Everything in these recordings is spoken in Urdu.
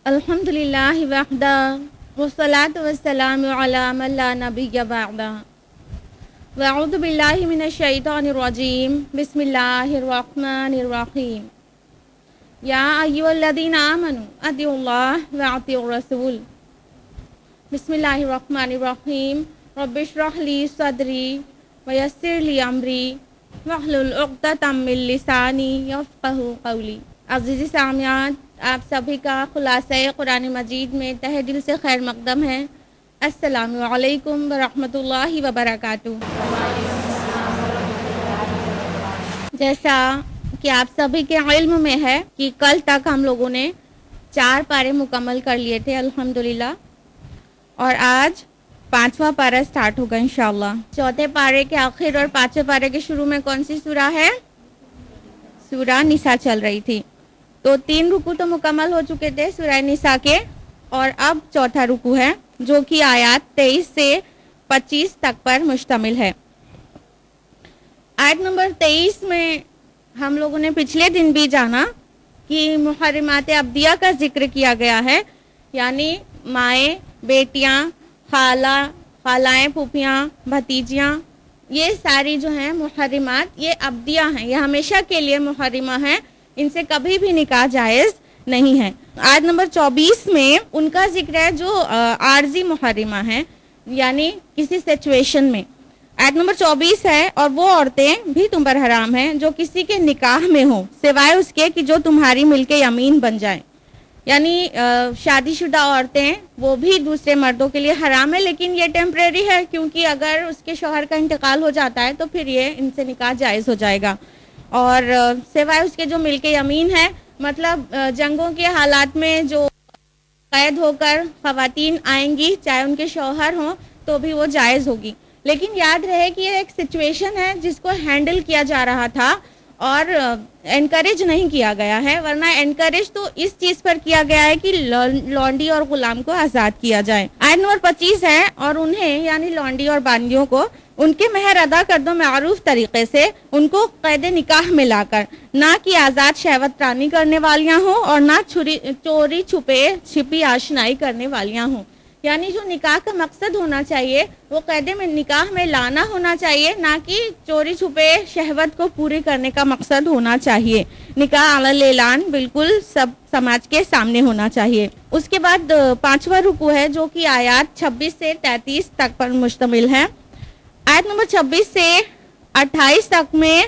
الحمدللہ وحدہ والصلاة والسلام علی من لا نبی بعدہ واعوذ باللہ من الشیطان الرجیم بسم اللہ الرحمن الرحیم یا ایھا الذین آمنوا اطیعوا اللہ واطیعوا الرسول بسم اللہ الرحمن الرحیم رب اشرح لی صدری ویسر لی امری واحلل عقدۃ من لسانی یفقہوا قولی۔ عزیزی سامعات، آپ سبھی کا خلاصہ قرآن مجید میں تہہ دل سے خیر مقدم ہے۔ السلام علیکم ورحمۃ اللہ وبرکاتہ۔ جیسا کہ آپ سبھی کے علم میں ہے کہ کل تک ہم لوگوں نے 4 پارے مکمل کر لیے تھے الحمدللہ، اور آج 5واں پارہ سٹارٹ ہوگا انشاءاللہ۔ 4تھے پارے کے آخر اور 5ویں پارے کے شروع میں کون سی سورہ ہے؟ سورہ نساء چل رہی تھی۔ تو 3 رکوع تو مکمل ہو چکے تھے سورہ نساء کے، اور اب 4تھا رکوع ہے جو کہ آیات 23 سے 25 تک پر مشتمل ہے۔ آیت نمبر 23 میں ہم لوگوں نے پچھلے دن بھی جانا کہ محرمات ابدیہ کا ذکر کیا گیا ہے، یعنی مائیں، بیٹیاں، خالائیں، پھوپھیاں، بھتیجیاں، یہ ساری جو ہیں محرمات یہ ابدیہ ہیں، یہ ہمیشہ کے لیے محرمہ ہیں، ان سے کبھی بھی نکاح جائز نہیں ہے۔ آیت نمبر 24 میں ان کا ذکر ہے جو عارضی محرمہ ہیں، یعنی کسی سچویشن میں۔ آیت نمبر 24 ہے، اور وہ عورتیں بھی تم پر حرام ہیں جو کسی کے نکاح میں ہوں سوائے اس کے کہ جو تمہاری ملک یمین بن جائیں، یعنی شادی شدہ عورتیں وہ بھی دوسرے مردوں کے لیے حرام ہے، لیکن یہ ٹیمپریری ہے، کیونکہ اگر اس کے شوہر کا انتقال ہو جاتا ہے تو پھر یہ ان سے نکاح جائز ہو جائے گا۔ اور سوائے اس کے جو ملک یمین ہے، مطلب جنگوں کے حالات میں جو قید ہو کر خواتین آئیں گی چاہے ان کے شوہر ہوں تو بھی وہ جائز ہوگی، لیکن یاد رہے کہ یہ ایک سچویشن ہے جس کو ہینڈل کیا جا رہا تھا اور انکریج نہیں کیا گیا ہے، ورنہ انکریج تو اس چیز پر کیا گیا ہے کہ لونڈی اور غلام کو آزاد کیا جائے۔ آیت نمبر 25 ہے، اور انہیں یعنی لونڈی اور باندیوں کو ان کے مہر ادا کر دو معروف طریقے سے، ان کو قید نکاح میں لا کر، نہ کہ آزاد شہوت رانی کرنے والیاں ہوں اور نہ چوری چھپی آشنائی کرنے والیاں ہوں، یعنی جو نکاح کا مقصد ہونا چاہیے وہ قید میں نکاح میں لانا ہونا چاہیے، نہ کہ چوری چھپے شہوت کو پوری کرنے کا مقصد ہونا چاہیے۔ نکاح علی الاعلان بالکل سب سماج کے سامنے ہونا چاہیے۔ اس کے بعد 5واں رکوع ہے جو کہ آیات 26 سے 33 تک پر مشتمل ہے۔ آیت نمبر 26 سے 28 تک میں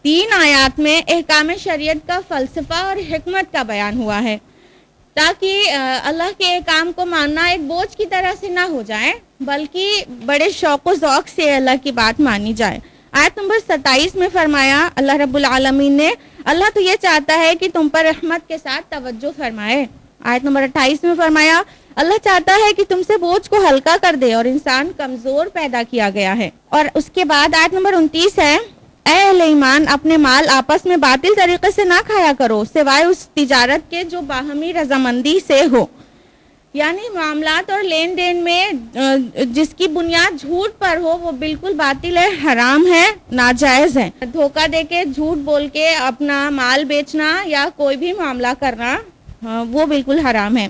3 آیات میں احکام شریعت کا فلسفہ اور حکمت کا بیان ہوا ہے، تاکہ اللہ کے احکام کو ماننا ایک بوجھ کی طرح سے نہ ہو جائے، بلکہ بڑے شوق و ذوق سے اللہ کی بات مانی جائے۔ آیت نمبر 27 میں فرمایا اللہ رب العالمین نے، اللہ تو یہ چاہتا ہے کہ تم پر رحمت کے ساتھ توجہ فرمائے۔ آیت نمبر 28 میں فرمایا اللہ چاہتا ہے کہ تم سے بوجھ کو ہلکا کر دے، اور انسان کمزور پیدا کیا گیا ہے۔ اور اس کے بعد آیت نمبر 29 ہے، اے اہل ایمان اپنے مال آپس میں باطل طریقے سے نہ کھایا کرو سوائے اس تجارت کے جو باہمی رضامندی سے ہو، یعنی معاملات اور لین دین میں جس کی بنیاد جھوٹ پر ہو وہ بالکل باطل ہے، حرام ہے، ناجائز ہے۔ دھوکہ دے کے، جھوٹ بول کے اپنا مال بیچنا یا کوئی بھی معاملہ کرنا وہ بالکل حرام ہے۔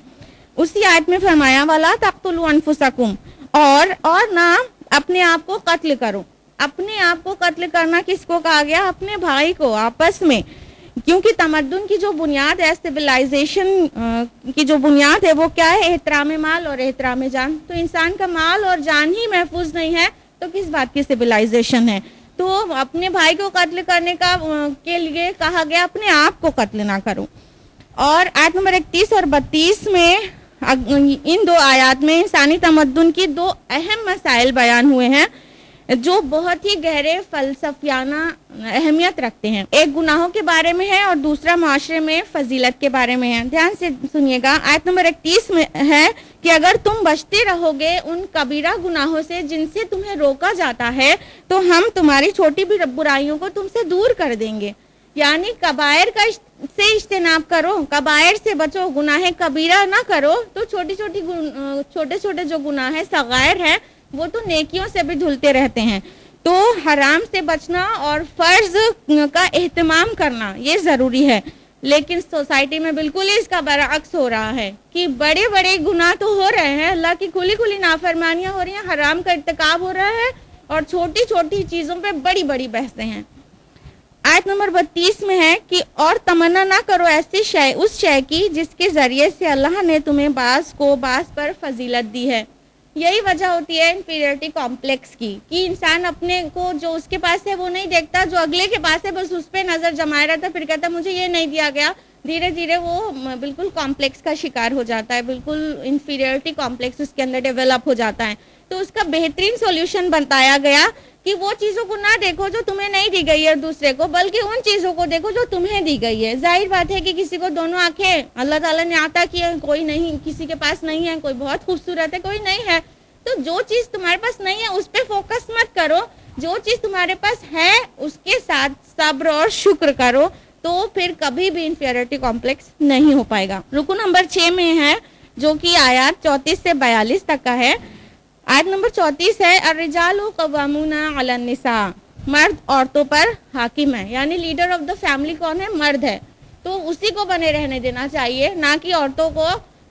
اسی آیت میں فرمایا وَلَا تَقْتُلُوا أَنفُسَكُمْ، اور نہ اپنے آپ کو قتل کرو۔ اپنے آپ کو قتل کرنا کس کو کہا گیا؟ اپنے بھائی کو آپس میں، کیونکہ تمدن کی جو بنیاد ہے، سویلائزیشن کی جو بنیاد ہے وہ کیا ہے؟ احترام مال اور احترام جان۔ تو انسان کا مال اور جان ہی محفوظ نہیں ہے تو کس بات کی سویلائزیشن ہے؟ تو اپنے بھائی کو قتل کرنے کے لیے کہا گیا اپنے آپ کو قتل نہ کرو۔ اور آیت نمبر 31 اور 32 میں ان 2 آیات میں انسانی تمدن کی 2 اہم مسائل بیان ہوئے ہیں جو بہت ہی گہرے فلسفیانہ اہمیت رکھتے ہیں۔ ایک گناہوں کے بارے میں ہے اور دوسرا معاشرے میں فضیلت کے بارے میں ہے۔ دھیان سے سنیے گا، آیت نمبر 31 میں ہے کہ اگر تم بچتے رہو گے ان کبیرہ گناہوں سے جن سے تمہیں روکا جاتا ہے تو ہم تمہاری چھوٹی بھی برائیوں کو تم سے دور کر دیں گے، یعنی کبائر سے اجتناب کرو، کبائر سے بچو، گناہ کبیرہ نہ کرو، تو چھوٹے چھوٹے جو گناہ صغائر ہیں وہ تو نیکیوں سے بھی دھلتے رہتے ہیں۔ تو حرام سے بچنا اور فرض کا اہتمام کرنا یہ ضروری ہے، لیکن سوسائٹی میں بالکل ہی اس کا برعکس ہو رہا ہے کہ بڑے بڑے گناہ تو ہو رہے ہیں، اللہ کی کھلی کھلی نافرمانیاں ہو رہی ہیں، حرام کا ارتکاب ہو رہا ہے، اور چھوٹی چھوٹی چیزوں پہ بڑی بڑی بحثیں ہیں۔ آیت نمبر 32 میں ہے کہ اور تمنا نہ کرو ایسی شے اس شے کی جس کے ذریعے سے اللہ نے تمہیں بعض کو بعض پر فضیلت دی ہے۔ یہی وجہ ہوتی ہے انفیریٹی کمپلیکس کی، کہ انسان اپنے کو جو اس کے پاس ہے وہ نہیں دیکھتا، جو اگلے کے پاس ہے بس اس پہ نظر جمائے رہتا، پھر کہتا مجھے یہ نہیں دیا گیا۔ دھیرے دھیرے وہ بالکل کمپلیکس کا شکار ہو جاتا ہے، بالکل انفیریٹی کمپلیکس اس کے اندر ڈیولپ ہو جاتا ہے۔ تو اس کا بہترین سولوشن بتایا گیا کہ وہ چیزوں کو نہ دیکھو جو تمہیں نہیں دی گئی ہے دوسرے کو، بلکہ ان چیزوں کو دیکھو جو تمہیں دی گئی ہے۔ ظاہر بات ہے کہ کسی کو دونوں آنکھیں اللہ تعالیٰ نے عطا کی ہے، کوئی نہیں، کسی کے پاس نہیں ہے، کوئی بہت خوبصورت ہے، کوئی نہیں ہے۔ تو جو چیز تمہارے پاس نہیں ہے اس پہ فوکس مت کرو، جو چیز تمہارے پاس ہے اس کے ساتھ صبر اور شکر کرو، تو پھر کبھی بھی انفیریٹی کمپلیکس نہیں ہو پائے گا۔ رکو نمبر 6 میں ہے جو کہ آیات 34 سے 42 تک کا ہے۔ آیت نمبر 34 ہے الرجال قوامون علی النساء، مرد عورتوں پر حاکم ہے، یعنی لیڈر آف دا فیملی کون ہے؟ مرد ہے، تو اسی کو بنے رہنے دینا چاہیے، نہ کہ عورتوں کو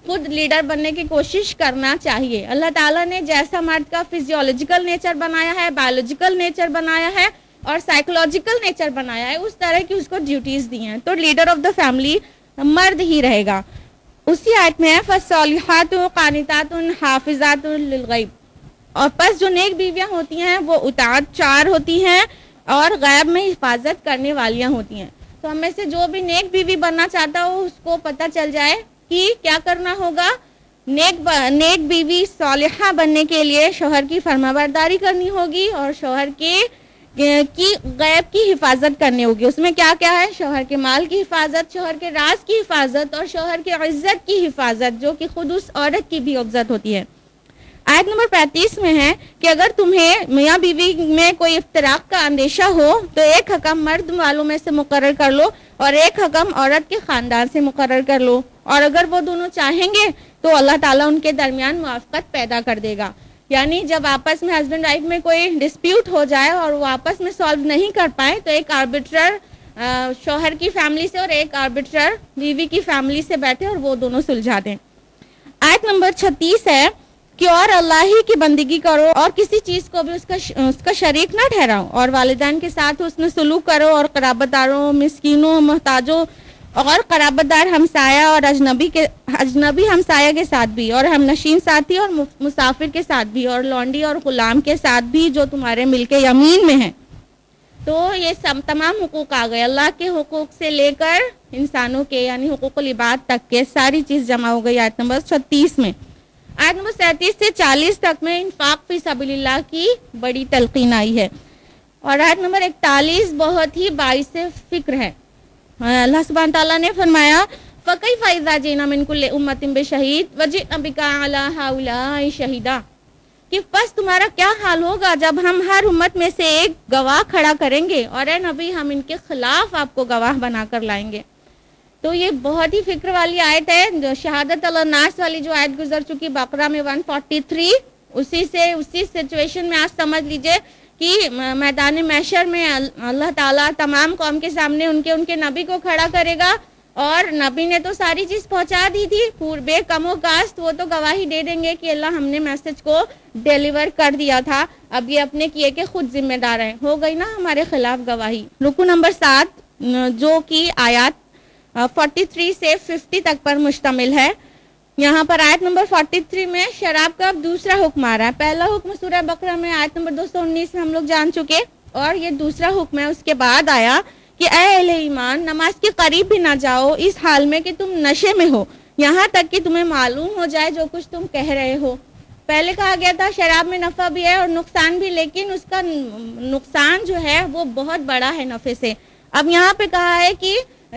خود لیڈر بننے کی کوشش کرنا چاہیے۔ اللہ تعالیٰ نے جیسا مرد کا فزیولوجیکل نیچر بنایا ہے، بایولوجیکل نیچر بنایا ہے اور سائیکولوجیکل نیچر بنایا ہے، اس طرح کی اس کو ڈیوٹیز دی ہیں، تو لیڈر آف دا فیملی مرد ہی رہے گا۔ اسی آیت میں ہے فالصالحات قانتات حافظات للغیب، اور پس جو نیک بیویاں ہوتی ہیں وہ اطاعت چار ہوتی ہیں اور غیب میں حفاظت کرنے والیاں ہوتی ہیں۔ تو ہم میں سے جو بھی نیک بیوی بننا چاہتا ہو اس کو پتہ چل جائے کہ کیا کرنا ہوگا۔ نیک بیوی صالحہ بننے کے لیے شوہر کی فرمانبرداری کرنی ہوگی اور شوہر کی غیب کی حفاظت کرنی ہوگی۔ اس میں کیا کیا ہے؟ شوہر کے مال کی حفاظت، شوہر کے راز کی حفاظت اور شوہر کی عزت کی حفاظت، جو کہ خود اس عورت کی بھی عزت ہوتی ہے۔ آیت نمبر 35 میں ہے کہ اگر تمہیں میاں بیوی میں کوئی افتراق کا اندیشہ ہو تو ایک حکم مرد والوں میں سے مقرر کر لو اور ایک حکم عورت کے خاندان سے مقرر کر لو، اور اگر وہ دونوں چاہیں گے تو اللہ تعالیٰ ان کے درمیان موافقت پیدا کر دے گا۔ یعنی جب آپس میں ہسبینڈ وائف میں کوئی ڈسپیوٹ ہو جائے اور وہ آپس میں سالو نہیں کر پائے تو ایک آربیٹرر شوہر کی فیملی سے اور ایک آربیٹرر بیوی کی فیملی سے بیٹھے اور وہ دونوں سلجھا دیں۔ آیت نمبر 36 ہے کہ اور اللہ ہی کی بندگی کرو اور کسی چیز کو بھی اس کا شریک نہ ٹھہراؤ، اور والدین کے ساتھ حسن سلوک کرو اور قرابت داروں، مسکینوں، محتاجوں اور قرابت دار ہمسایہ اور اجنبی ہمسایہ کے ساتھ بھی، اور ہم نشین ساتھی اور مسافر کے ساتھ بھی، اور لونڈی اور غلام کے ساتھ بھی جو تمہارے ملک یمین میں ہیں۔ تو یہ تمام حقوق آ گئے، اللہ کے حقوق سے لے کر انسانوں کے یعنی حقوق العباد تک کے ساری چیز جمع ہو گئی آیت نمبر 36 میں۔ آیت نمبر 37 سے 40 تک میں انفاق فی سبیل اللہ کی بڑی تلقین آئی ہے، اور آیت نمبر 41 بہت ہی باعث فکر ہے۔ اللہ سبحانہ تعالیٰ نے فرمایا فَكَيْفَ إِذَا جِئْنَا مِنْ كُلِّ أُمَّةٍ بِشَهِيدٍ وَجِئْنَا بِكَ عَلَىٰ هَٰؤُلَاءِ شَهِيدًا، کہ پس تمہارا کیا حال ہوگا جب ہم ہر امت میں سے ایک گواہ کھڑا کریں گے اور اے نبی ہم ان کے خلاف آپ کو گواہ بنا کر لائیں گے۔ تو یہ بہت ہی فکر والی آیت ہے، جو شہادت الناس والی جو آیت گزر چکی بقرہ میں 143، اسی سچویشن میں آج سمجھ لیجئے کہ میدان محشر میں اللہ تعالیٰ تمام قوم کے سامنے ان کے نبی کو کھڑا کرے گا، اور نبی نے تو ساری چیز پہنچا دی تھی بے کم و کاست، وہ تو گواہی دے دیں گے کہ اللہ ہم نے میسج کو ڈیلیور کر دیا تھا، اب یہ اپنے کیے کے خود ذمہ دار ہیں، ہو گئی نا ہمارے خلاف گواہی۔ رکو نمبر 7 جو کہ آیات 43 سے 50 تک پر مشتمل ہے۔ یہاں پر آیت نمبر 43 میں شراب کا دوسرا حکم آ رہا ہے۔ پہلا حکم سورہ بقرہ میں آیت نمبر 219 میں ہم لوگ جان چکے، اور یہ دوسرا حکم ہے۔ اس کے بعد آیا کہ اے اہل ایمان نماز کے قریب بھی نہ جاؤ اس حال میں کہ تم نشے میں ہو، یہاں تک کہ تمہیں معلوم ہو جائے جو کچھ تم کہہ رہے ہو۔ پہلے کہا گیا تھا شراب میں نفع بھی ہے اور نقصان بھی، لیکن اس کا نقصان جو ہے وہ بہت بڑا ہے نفع سے۔ اب یہاں پہ کہا ہے کہ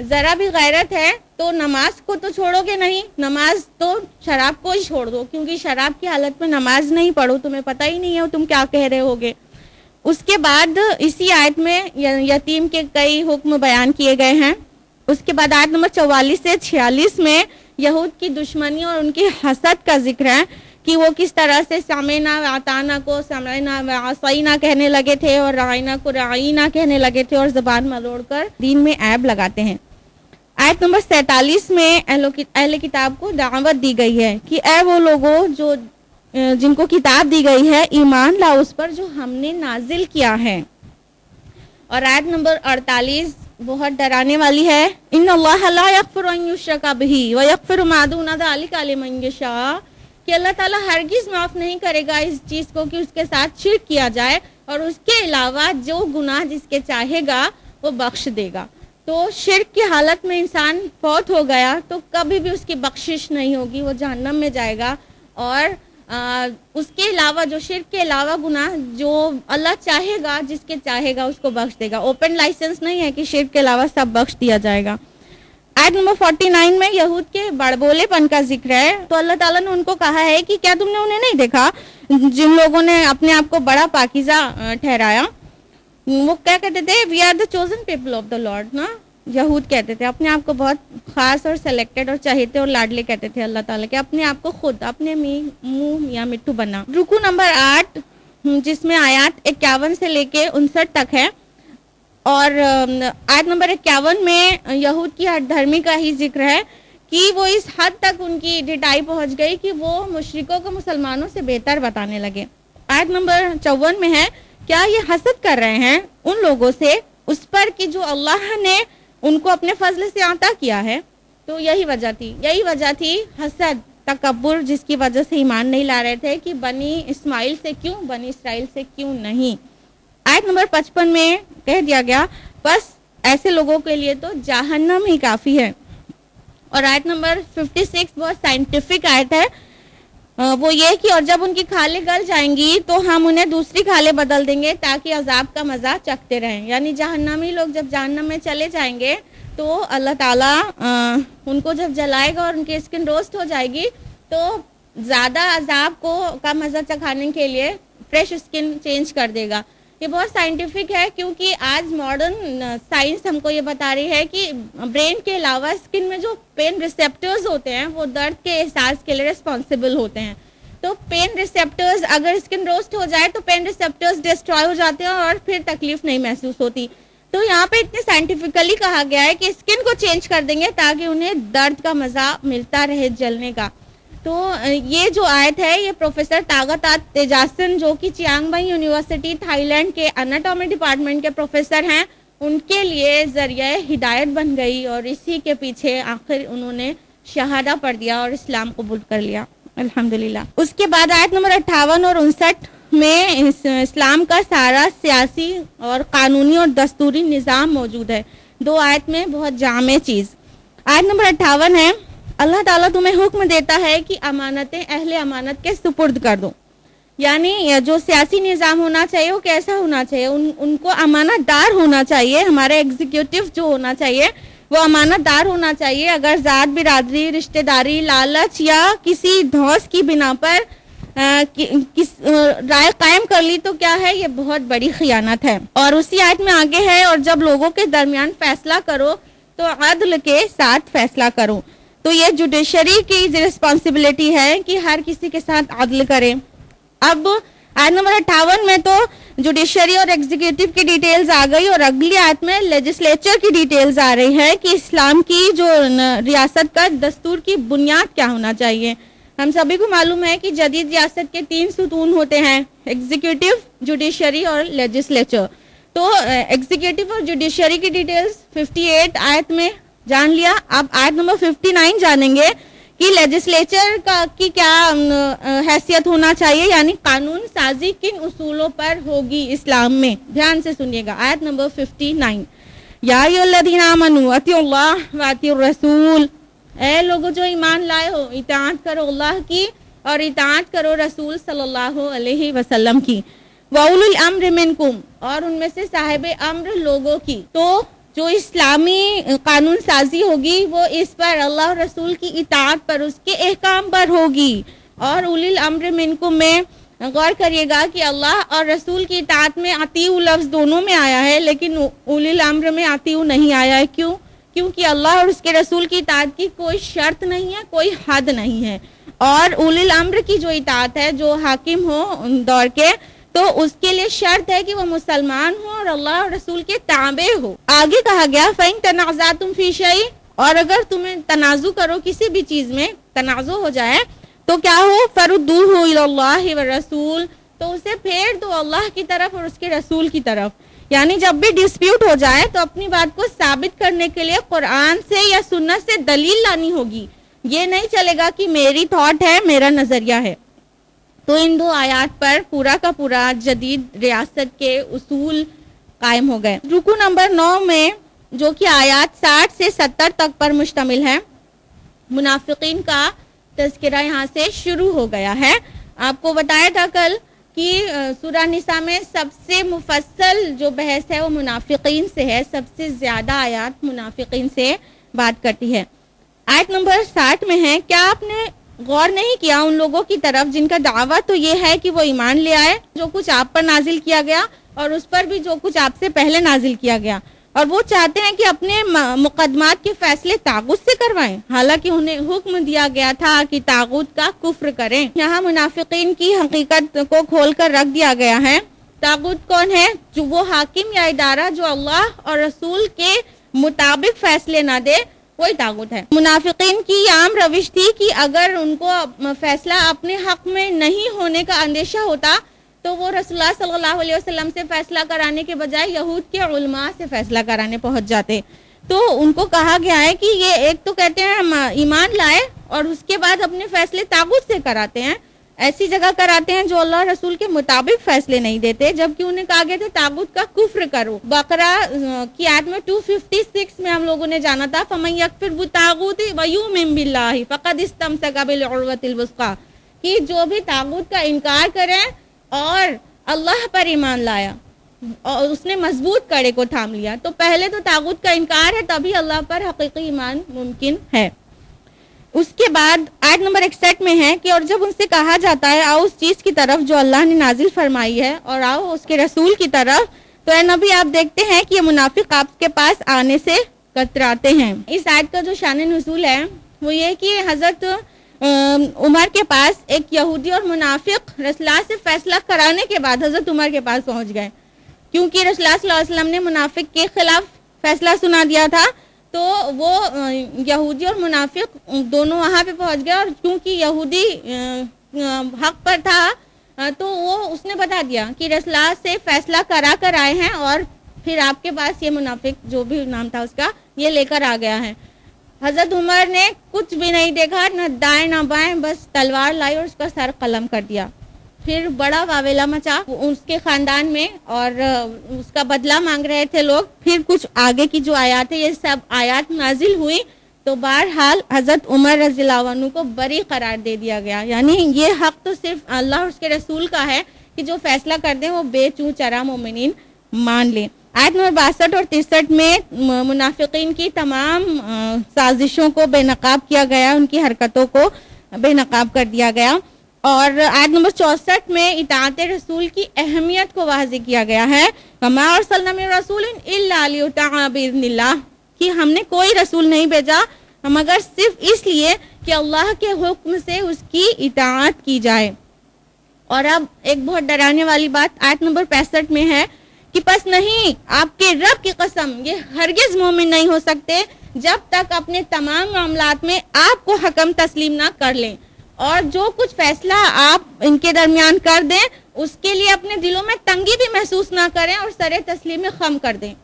ذرا بھی غیرت ہے تو نماز کو تو چھوڑو گے نہیں، نماز تو شراب کو ہی چھوڑ دو، کیونکہ شراب کی حالت میں نماز نہیں پڑھو تمہیں پتہ ہی نہیں ہے تم کیا کہہ رہے ہوگے۔ اس کے بعد اسی آیت میں یتیم کے کئی حکم بیان کیے گئے ہیں۔ اس کے بعد آیت نمبر 44 سے 46 میں یہود کی دشمنی اور ان کی حسد کا ذکر ہے کہ وہ کس طرح سے سمعنا وعطانا کو سمعنا وعصینا کہنے لگے تھے اور رعینا کو رعینا کہنے لگے تھے اور زبان مروڑ کر دین میں عیب لگاتے ہیں۔ آیت نمبر 47 میں اہل کتاب کو دعوت دی گئی ہے کہ اے وہ لوگوں جو جن کو کتاب دی گئی ہے ایمان لاؤ اس پر جو ہم نے نازل کیا ہے. اور آیت نمبر 48 بہت ڈرانے والی ہے. ان اللہ لا یغفر ان یشرک بہ ویغفر ما دون ذلک لمن یشاء، کہ اللہ تعالیٰ ہرگز معاف نہیں کرے گا اس چیز کو کہ اس کے ساتھ شرک کیا جائے، اور اس کے علاوہ جو گناہ جس کے چاہے گا وہ بخش دے گا. تو شرک کی حالت میں انسان فوت ہو گیا تو کبھی بھی اس کی بخشش نہیں ہوگی، وہ جہنم میں جائے گا. اور اس کے علاوہ جو شرک کے علاوہ گناہ جو اللہ چاہے گا جس کے چاہے گا اس کو بخش دے گا. اوپن لائسنس نہیں ہے کہ شرک کے علاوہ سب بخش دیا جائے گا. آیت نمبر 49 میں یہود کے بڑبولے پن کا ذکر ہے. تو اللہ تعالیٰ نے ان کو کہا ہے کہ کیا تم نے انہیں نہیں دیکھا جن لوگوں نے اپنے آپ کو بڑا پاکیزہ ٹھہرایا؟ وہ کیا کہتے تھے؟ We are the chosen people of the Lord نا. یہود کہتے تھے اپنے آپ کو بہت خاص اور سلیکٹڈ اور چہیتے اور لاڈلے کہتے تھے اللہ تعالیٰ کے، اپنے آپ کو خود اپنے منہ یا مٹھو بنا. رکو نمبر 8 جس میں آیات 51 سے لے کے 59 تک ہے، اور آیت نمبر 51 میں یہود کی ہٹ دھرمی کا ہی ذکر ہے کہ وہ اس حد تک ان کی ڈٹائی پہنچ گئی کہ وہ مشرکوں کو مسلمانوں سے بہتر بتانے لگے. آیت نمبر 54 میں ہے کیا یہ حسد کر رہے ہیں ان لوگوں سے اس پر کہ جو اللہ نے ان کو اپنے فضل سے عطا کیا ہے. تو یہی وجہ تھی حسد تکبر جس کی وجہ سے ایمان نہیں لا رہے تھے کہ بنی اسماعیل سے کیوں، بنی اسرائیل سے کیوں نہیں. آیت نمبر 55 میں کہہ دیا گیا بس ایسے لوگوں کے لیے تو جہنم ہی کافی ہے. اور آیت نمبر 56 بہت سائنٹیفک آیت ہے، وہ یہ کہ اور جب ان کی کھالیں گل جائیں گی تو ہم انہیں دوسری کھالیں بدل دیں گے تاکہ عذاب کا مزہ چکھتے رہیں. یعنی جہنمی لوگ جب جہنم میں چلے جائیں گے تو اللہ تعالیٰ ان کو جب جلائے گا اور ان کی اسکن روسٹ ہو جائے گی تو زیادہ عذاب کا مزہ چکھانے کے لیے فریش اسکن چینج کر دے گا. یہ بہت سائنٹیفک ہے کیونکہ آج ماڈرن سائنس ہم کو یہ بتا رہی ہے کہ برین کے علاوہ اسکن میں جو پین ریسیپٹرز ہوتے ہیں وہ درد کے احساس کے لیے ریسپانسیبل ہوتے ہیں. تو پین ریسیپٹرز اگر اسکن روسٹ ہو جائے تو پین ریسیپٹرز ڈسٹرائے ہو جاتے ہیں اور پھر تکلیف نہیں محسوس ہوتی. تو یہاں پہ اتنے سائنٹیفکلی کہا گیا ہے کہ اسکن کو چینج کر دیں گے تاکہ انہیں درد کا مزہ ملتا رہے جلنے کا. تو یہ جو آیت ہے یہ پروفیسر طاقت تیجاسن جو کہ چیانگ مئی یونیورسٹی تھائی لینڈ کے اناٹومی ڈپارٹمنٹ کے پروفیسر ہیں ان کے لیے ذریعہ ہدایت بن گئی، اور اسی کے پیچھے آخر انہوں نے شہادہ پڑھ دیا اور اسلام قبول کر لیا الحمدللہ. اس کے بعد آیت نمبر 58 اور 59 میں اسلام کا سارا سیاسی اور قانونی اور دستوری نظام موجود ہے. 2 آیت میں بہت جامع چیز. آیت نمبر 58 ہے اللہ تعالیٰ تمہیں حکم دیتا ہے کہ امانتیں اہل امانت کے سپرد کر دو. یعنی جو سیاسی نظام ہونا چاہیے وہ کیسا ہونا چاہیے؟ ان کو امانت دار ہونا چاہیے. ہمارا ایگزیکیوٹیو جو ہونا چاہیے وہ امانت دار ہونا چاہیے. اگر ذات برادری رشتہ داری لالچ یا کسی دھوس کی بنا پر رائے قائم کر لی تو کیا ہے؟ یہ بہت بڑی خیانت ہے. اور اسی آیت میں آگے ہے اور جب لوگوں کے درمیان فیصلہ کرو تو عدل کے ساتھ فیصلہ کرو. تو یہ جوڈیشری کی رسپانسبلٹی ہے کہ ہر کسی کے ساتھ عدل کریں. اب آیت نمبر 58 میں تو جوڈیشری اور ایگزیکیوٹیو کی ڈیٹیلز آ گئی، اور اگلی آیت میں لیجسلیچر کی ڈیٹیلز آ رہی ہے کہ اسلام کی جو ریاست کا دستور کی بنیاد کیا ہونا چاہیے. ہم سبھی کو معلوم ہے کہ جدید ریاست کے 3 ستون ہوتے ہیں، ایگزیکیوٹیو، جوڈیشری اور لیجسلیچر. تو ایگزیکیوٹیو اور جوڈیشری کی ڈیٹیلز 58 آیت میں جان لیا. اب آیت نمبر 59 جانیں گے کہ لیجسلیچر کی کیا حیثیت ہونا چاہیے، یعنی قانون سازی کن اصولوں پر ہوگی اسلام میں. دھیان سے سنیے گا. آیت نمبر 59 یا ایھا الذین آمنوا اطیعوا اللہ واطیعوا الرسول، اے لوگوں جو ایمان لائے ہو اطاعت کرو اللہ کی اور اطاعت کرو رسول صلی اللہ علیہ وسلم کی. وَأُولِي الْأَمْرِ مِنْكُمْ، اور ان میں سے صاحب امر لوگوں کی. تو جو اسلامی قانون سازی ہوگی وہ اس پر اللہ اور رسول کی اطاعت پر، اس کے احکام پر ہوگی. اور اولی الامر منکم میں غور کریے گا کہ اللہ اور رسول کی اطاعت میں اطیعوا لفظ دونوں میں آیا ہے لیکن اولی الامر میں اطیعوا نہیں آیا ہے. کیوں؟ کیونکہ اللہ اور اس کے رسول کی اطاعت کی کوئی شرط نہیں ہے، کوئی حد نہیں ہے. اور اولی الامر کی جو اطاعت ہے، جو حاکم ہو دور کے، تو اس کے لیے شرط ہے کہ وہ مسلمان ہو اور اللہ اور رسول کے تابع ہو. آگے کہا گیا فَإِن تَنَازَعْتُمْ فِي شَيْءٍ، اور اگر تمہیں تنازع کرو کسی بھی چیز میں تنازع ہو جائے تو کیا ہو فردوہ الی اللہ والرسول، تو اسے پھیر دو اللہ کی طرف اور اس کے رسول کی طرف. یعنی جب بھی ڈسپیوٹ ہو جائے تو اپنی بات کو ثابت کرنے کے لیے قرآن سے یا سنت سے دلیل لانی ہوگی. یہ نہیں چلے گا کہ میری تھاٹ ہے، میرا نظریہ ہے. تو ان 2 آیات پر پورا کا پورا جدید ریاست کے اصول قائم ہو گئے. رکو نمبر 9 میں جو کہ آیات 60 سے 70 تک پر مشتمل ہے، منافقین کا تذکرہ یہاں سے شروع ہو گیا ہے. آپ کو بتایا تھا کل کہ سورہ نساء میں سب سے مفصل جو بحث ہے وہ منافقین سے ہے، سب سے زیادہ آیات منافقین سے بات کرتی ہے. آیت نمبر 60 میں ہے، کیا آپ نے غور نہیں کیا ان لوگوں کی طرف جن کا دعویٰ تو یہ ہے کہ وہ ایمان لے آئے جو کچھ آپ پر نازل کیا گیا اور اس پر بھی جو کچھ آپ سے پہلے نازل کیا گیا، اور وہ چاہتے ہیں کہ اپنے مقدمات کے فیصلے طاغوت سے کروائیں، حالانکہ انہیں حکم دیا گیا تھا کہ طاغوت کا کفر کریں. یہاں منافقین کی حقیقت کو کھول کر رکھ دیا گیا ہے. طاغوت کون ہے؟ جو وہ حاکم یا ادارہ جو اللہ اور رسول کے مطابق فیصلے نہ دے، وہی طاغوت ہے. منافقین کی عام روش تھی کہ اگر ان کو فیصلہ اپنے حق میں نہیں ہونے کا اندیشہ ہوتا تو وہ رسول اللہ صلی اللہ علیہ وسلم سے فیصلہ کرانے کے بجائے یہود کے علماء سے فیصلہ کرانے پہنچ جاتے. تو ان کو کہا گیا ہے کہ یہ ایک تو کہتے ہیں ہم ایمان لائے اور اس کے بعد اپنے فیصلے طاغوت سے کراتے ہیں، ایسی جگہ کراتے ہیں جو اللہ رسول کے مطابق فیصلے نہیں دیتے، جبکہ انہیں کہا گیا تھا طاغوت کا کفر کرو. بقرہ کی آیت میں 256 میں ہم لوگوں نے جانا تھا فَمَن يَكْفُرْ بِالطَّاغُوتِ وَيُؤْمِن بِاللَّهِ فَقَدِ اسْتَمْسَكَ بِالْعُرْوَةِ الْوُثْقَىٰ، کہ جو بھی طاغوت کا انکار کرے اور اللہ پر ایمان لایا اور اس نے مضبوط کڑے کو تھام لیا، تو پہلے تو طاغوت کا انکار ہے تبھی اللہ پر حقیقی ایمان ممکن ہے. اس کے بعد آیت نمبر 61 میں ہے کہ اور جب ان سے کہا جاتا ہے آؤ اس چیز کی طرف جو اللہ نے نازل فرمائی ہے اور آؤ اس کے رسول کی طرف، تو اے نبی آپ دیکھتے ہیں کہ یہ منافق آپ کے پاس آنے سے کتراتے ہیں. اس آیت کا جو شان نزول ہے وہ یہ کہ حضرت عمر کے پاس ایک یہودی اور منافق رسول اللہ سے فیصلہ کرانے کے بعد حضرت عمر کے پاس پہنچ گئے، کیونکہ رسول اللہ صلی اللہ علیہ وسلم نے منافق کے خلاف فیصلہ سنا دیا تھا. تو وہ یہودی اور منافق دونوں وہاں پہ پہنچ گئے، اور کیونکہ یہودی حق پر تھا تو وہ اس نے بتا دیا کہ رسول اللہ سے فیصلہ کرا کر آئے ہیں، اور پھر آپ کے پاس یہ منافق جو بھی نام تھا اس کا یہ لے کر آ گیا ہے. حضرت عمر نے کچھ بھی نہیں دیکھا، نہ دائیں نہ بائیں، بس تلوار لائی اور اس کا سر قلم کر دیا. پھر بڑا واویلا مچا اس کے خاندان میں اور اس کا بدلہ مانگ رہے تھے لوگ. پھر کچھ آگے کی جو آیات ہے یہ سب آیات نازل ہوئی تو بہرحال حضرت عمر رضی اللہ عنہ کو بری قرار دے دیا گیا. یعنی یہ حق تو صرف اللہ اور اس کے رسول کا ہے کہ جو فیصلہ کر دیں وہ بے چوں چرا مومنین مان لیں. آیت نمبر 62 اور 63 میں منافقین کی تمام سازشوں کو بے نقاب کیا گیا، ان کی حرکتوں کو بے نقاب کر دیا گیا. اور آیت نمبر 64 میں اطاعت رسول کی اہمیت کو واضح کیا گیا ہے، وَمَا أَرْسَلْنَا مِن رَّسُولٍ إِلَّا لِيُطَاعَ بِإِذْنِ اللَّهِ، کہ ہم نے کوئی رسول نہیں بھیجا مگر صرف اس لیے کہ اللہ کے حکم سے اس کی اطاعت کی جائے. اور اب ایک بہت ڈرانے والی بات آیت نمبر 65 میں ہے کہ پس نہیں، آپ کے رب کی قسم یہ ہرگز مومن نہیں ہو سکتے جب تک اپنے تمام معاملات میں آپ کو حکم تسلیم نہ کر لیں، اور جو کچھ فیصلہ آپ ان کے درمیان کر دیں اس کے لیے اپنے دلوں میں تنگی بھی محسوس نہ کریں اور سر تسلیم میں خم کر دیں.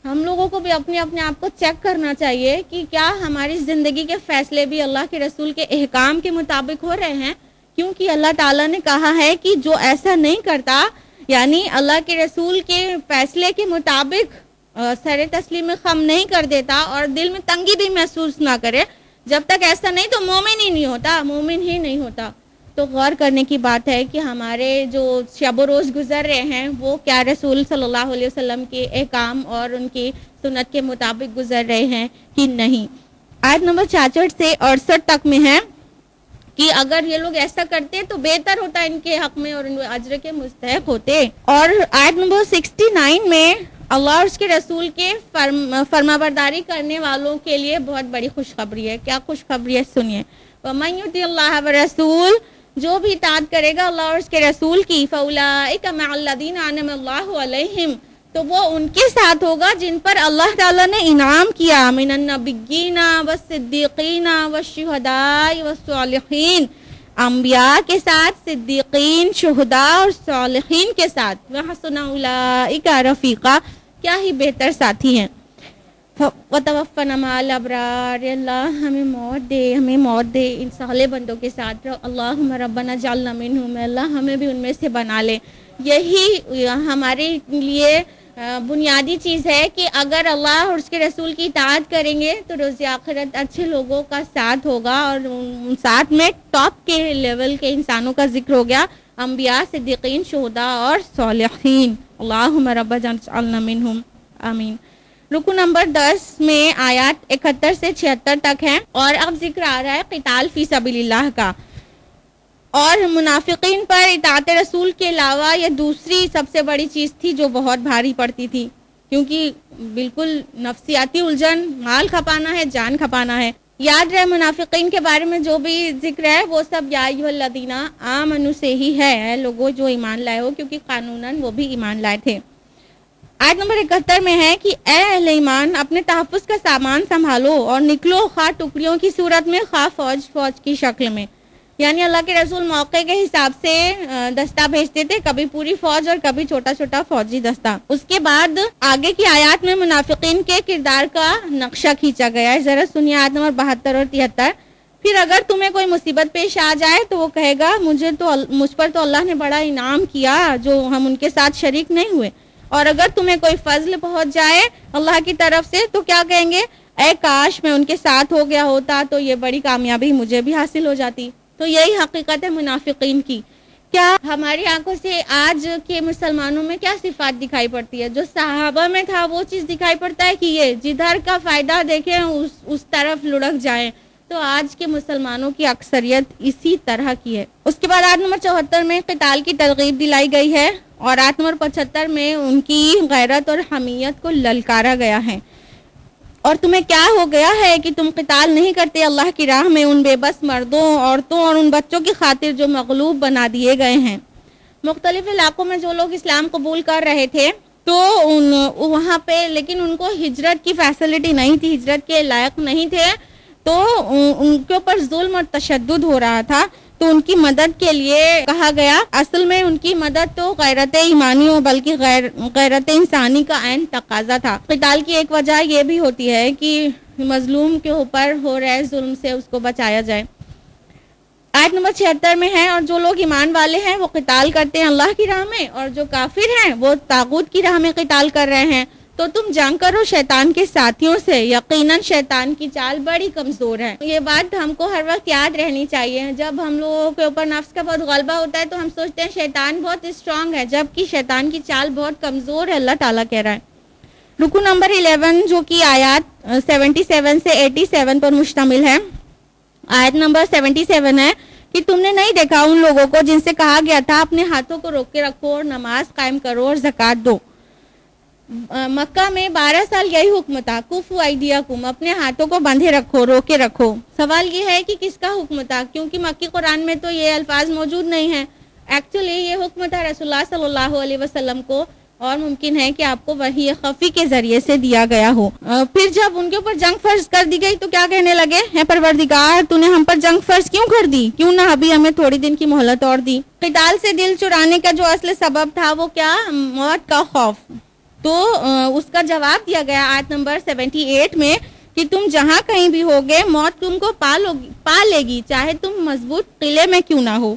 ہم لوگوں کو بھی اپنے آپ کو چیک کرنا چاہیے کہ کیا ہماری زندگی کے فیصلے بھی اللہ کے رسول کے احکام کے مطابق ہو رہے ہیں، کیونکہ اللہ تعالیٰ نے کہا ہے کہ جو ایسا نہیں کرتا، یعنی اللہ کے رسول کے فیصلے کے مطابق سر تسلیم میں خم نہیں کر دیتا اور دل میں تنگی بھی محسوس نہ کرے، جب تک ایسا نہیں تو مومن ہی نہیں ہوتا، مومن ہی نہیں ہوتا. تو غور کرنے کی بات ہے کہ ہمارے جو شب و روز گزر رہے ہیں وہ کیا رسول صلی اللہ علیہ وسلم کے احکام اور ان کی سنت کے مطابق گزر رہے ہیں کہ نہیں. آیت نمبر 66 سے 68 تک میں ہے کہ اگر یہ لوگ ایسا کرتے تو بہتر ہوتا ان کے حق میں اور ان اجر کے مستحق ہوتے. اور آیت نمبر 69 میں اللہ اور اس کے رسول کے فرما برداری کرنے والوں کے لیے بہت بڑی خوشخبری ہے. کیا خوشخبری ہے سنیے. وَمَن يُطِعِ اللَّهَ وَالرَّسُولَ، جو بھی اطاعت کرے گا اللہ اور اس کے رسول کی، فَأُولَٰئِکَ مَعَ الَّذِينَ أَنْعَمَ اللَّهُ عَلَيْهِمْ، تو وہ ان کے ساتھ ہوگا جن پر اللہ تعالیٰ نے انعام کیا، من النبیین والصدیقین والشہداء والصالحین، انبیاء کے ساتھ، صدیقین، شہداء اور صالحین کے ساتھ، وحسن اولئک رفیقا، کیا ہی بہتر ساتھی ہیں۔ وتوفنا مع الابرار، اللہ ہمیں موت دے ان صالح بندوں کے ساتھ۔ اللہم ربنا اجعلنا منہم، اللہ ہمیں بھی ان میں سے بنا لے۔ یہی ہمارے لیے بنیادی چیز ہے کہ اگر اللہ اور اس کے رسول کی اطاعت کریں گے تو روز آخرت اچھے لوگوں کا ساتھ ہوگا، اور ان ساتھ میں ٹاپ کے لیول کے انسانوں کا ذکر ہو گیا، انبیاء، صدیقین، شہداء اور صالحین۔ اللہم ربنا اجعلنا منہم، آمین۔ رکو نمبر 10 میں آیات 71 سے 76 تک ہیں، اور اب ذکر آ رہا ہے قتال فی سبیل اللہ کا۔ اور منافقین پر اطاعت رسول کے علاوہ یہ دوسری سب سے بڑی چیز تھی جو بہت بھاری پڑتی تھی، کیونکہ بالکل نفسیاتی الجھن، مال کھپانا ہے، جان کھپانا ہے۔ یاد رہے منافقین کے بارے میں جو بھی ذکر ہے وہ سب یا ایھا الذین آمنوا سے ہی ہے، اے لوگوں جو ایمان لائے ہو، کیونکہ قانوناً وہ بھی ایمان لائے تھے۔ آیت نمبر 71 میں ہے کہ اے اہل ایمان، اپنے تحفظ کا سامان سنبھالو اور نکلو، خواہ ٹکڑیوں کی صورت میں، خواہ فوج کی شکل میں۔ یعنی اللہ کے رسول موقع کے حساب سے دستہ بھیجتے تھے، کبھی پوری فوج اور کبھی چھوٹا چھوٹا فوجی دستہ۔ اس کے بعد آگے کی آیات میں منافقین کے کردار کا نقشہ کھینچا گیا ہے، ذرا سنیے آیت نمبر 72 اور 73۔ پھر اگر تمہیں کوئی مصیبت پیش آ جائے تو وہ کہے گا مجھ پر تو اللہ نے بڑا انعام کیا جو ہم ان کے ساتھ شریک نہیں ہوئے، اور اگر تمہیں کوئی فضل پہنچ جائے اللہ کی طرف سے تو کیا کہیں گے، اے کاش میں ان کے ساتھ ہو گیا ہوتا تو یہ بڑی کامیابی مجھے بھی حاصل ہو جاتی۔ تو یہی حقیقت ہے منافقین کی۔ کیا ہماری آنکھوں سے آج کے مسلمانوں میں کیا صفات دکھائی پڑتی ہے؟ جو صحابہ میں تھا وہ چیز دکھائی پڑتا ہے کہ یہ جدھر کا فائدہ دیکھیں اس طرف لڑک جائیں۔ تو آج کے مسلمانوں کی اکثریت اسی طرح کی ہے۔ اس کے بعد آیت نمبر 74 میں قتال کی ترغیب دلائی گئی ہے، اور آیت نمبر 75 میں ان کی غیرت اور حمیت کو للکارا گیا ہے۔ اور تمہیں کیا ہو گیا ہے کہ تم قتال نہیں کرتے اللہ کی راہ میں ان بے بس مردوں، عورتوں اور ان بچوں کی خاطر جو مغلوب بنا دیے گئے ہیں۔ مختلف علاقوں میں جو لوگ اسلام قبول کر رہے تھے تو وہاں پہ لیکن ان کو ہجرت کی فیسلٹی نہیں تھی، ہجرت کے لائق نہیں تھے، تو ان کے اوپر ظلم اور تشدد ہو رہا تھا، تو ان کی مدد کے لیے کہا گیا۔ اصل میں ان کی مدد تو غیرت ایمانی ہو بلکہ غیرت انسانی کا عین تقاضا تھا۔ قتال کی ایک وجہ یہ بھی ہوتی ہے کہ مظلوم کے اوپر ہو رہے ظلم سے اس کو بچایا جائے۔ آیت نمبر 76 میں ہے، اور جو لوگ ایمان والے ہیں وہ قتال کرتے ہیں اللہ کی راہ میں، اور جو کافر ہیں وہ طاغوت کی راہ میں قتال کر رہے ہیں، تو تم جنگ کرو شیطان کے ساتھیوں سے، یقیناً شیطان کی چال بڑی کمزور ہے۔ یہ بات ہم کو ہر وقت یاد رہنی چاہیے۔ جب ہم لوگوں کے اوپر نفس کا بہت غلبہ ہوتا ہے تو ہم سوچتے ہیں شیطان بہت اسٹرانگ ہے، جبکہ شیطان کی چال بہت کمزور ہے، اللہ تعالیٰ کہہ رہا ہے۔ رکو نمبر 11 جو کہ آیات 77 سے 87 پر مشتمل ہے۔ آیت نمبر 77 ہے کہ تم نے نہیں دیکھا ان لوگوں کو جن سے کہا گیا تھا اپنے ہاتھوں کو روک کے رکھو اور نماز قائم کرو اور زکوٰۃ دو۔ مکہ میں 12 سال یہی حکم تھا، کفوا ایدیکم، اپنے ہاتھوں کو باندھے رکھو، روکے رکھو۔ سوال یہ ہے کہ کس کا حکم تھا، کیونکہ مکی قرآن میں تو یہ الفاظ موجود نہیں ہیں۔ ایکچولی یہ حکم تھا رسول اللہ صلی اللہ علیہ وسلم کو، اور ممکن ہے کہ آپ کو وحی خفی کے ذریعے سے دیا گیا ہو۔ پھر جب ان کے اوپر جنگ فرض کر دی گئی تو کیا کہنے لگے، اے پروردگار تو نے ہم پر جنگ فرض کیوں کر دی، کیوں نہ ابھی ہمیں تھوڑی دن کی مہلت اور دی۔ قتال سے دل چرانے کا جو اصل سبب تھا وہ کیا، موت کا خوف۔ تو اس کا جواب دیا گیا آیت نمبر 78 میں کہ تم جہاں کہیں بھی ہوگے موت تم کو پا لے گی، چاہے تم مضبوط قلعے میں کیوں نہ ہو۔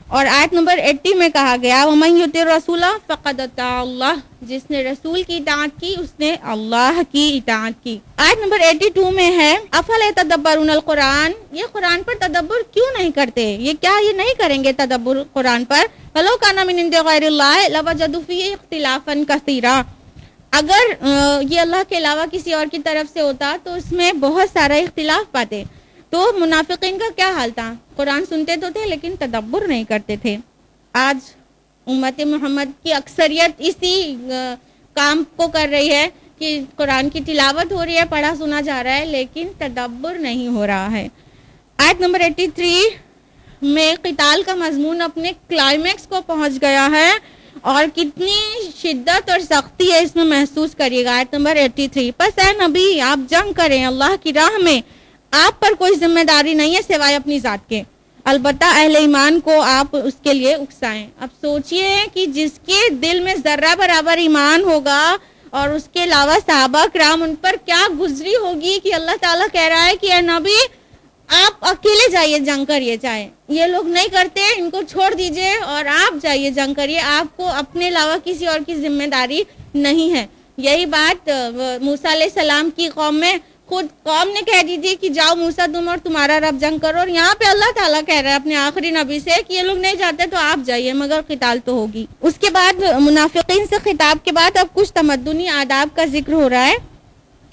اور آیت نمبر 80 میں کہا گیا وَمَن يُطِعِ الرَّسُولَ فَقَدْ أَطَاعَ اللَّهَ، جس نے رسول کی اطاعت کی اس نے اللہ کی اطاعت کی۔ آیت نمبر 82 میں ہے أَفَلَا يَتَدَبَّرُونَ الْقُرْآنَ، یہ قرآن پر تدبر کیوں نہیں کرتے، یہ نہیں کریں گے تدبر قرآن پر۔ وَلَوْ كَانَ مِنْ عِندِ غَيْرِ اللَّهِ لَوَجَدُوا فِيهِ اخْتِلَافًا كَثِيرًا، اگر یہ اللہ کے علاوہ کسی اور کی طرف سے ہوتا تو اس میں بہت سارا اختلاف پاتے۔ تو منافقین کا کیا حال تھا، قرآن سنتے تو تھے لیکن تدبر نہیں کرتے تھے۔ آج امت محمد کی اکثریت اسی کام کو کر رہی ہے کہ قرآن کی تلاوت ہو رہی ہے، پڑھا سنا جا رہا ہے، لیکن تدبر نہیں ہو رہا ہے۔ آیت نمبر 83 میں قتال کا مضمون اپنے کلائمیکس کو پہنچ گیا ہے، اور کتنی شدت اور سختی ہے اس میں محسوس کریے گا. آیت نمبر 83. پس اے نبی آپ جنگ کریں اللہ کی راہ میں, آپ پر کوئی ذمہ داری نہیں ہے سوائے اپنی ذات کے, البتہ اہل ایمان کو آپ اس کے لیے اکسائیں. اب سوچئے کہ جس کے دل میں ذرہ برابر ایمان ہوگا اور اس کے علاوہ صحابہ کرام ان پر کیا گزری ہوگی کہ اللہ تعالیٰ کہہ رہا ہے کہ اے نبی آپ اکیلے جائیے جنگ کریے. چاہے یہ لوگ نہیں کرتے ان کو چھوڑ دیجئے اور آپ جائیے جنگ کریے, آپ کو اپنے علاوہ کسی اور کی ذمہ داری نہیں ہے. یہی بات موسیٰ علیہ السلام کی قوم میں خود قوم نے کہہ دی تھی کہ جاؤ موسیٰ تم اور تمہارا رب جنگ کرو, اور یہاں پہ اللہ تعالیٰ کہہ رہا ہے اپنے آخری نبی سے کہ یہ لوگ نہیں جاتے تو آپ جائیے مگر قتال تو ہوگی. اس کے بعد منافقین سے خطاب کے بعد اب کچھ تمدنی آداب کا ذکر ہو رہا ہے.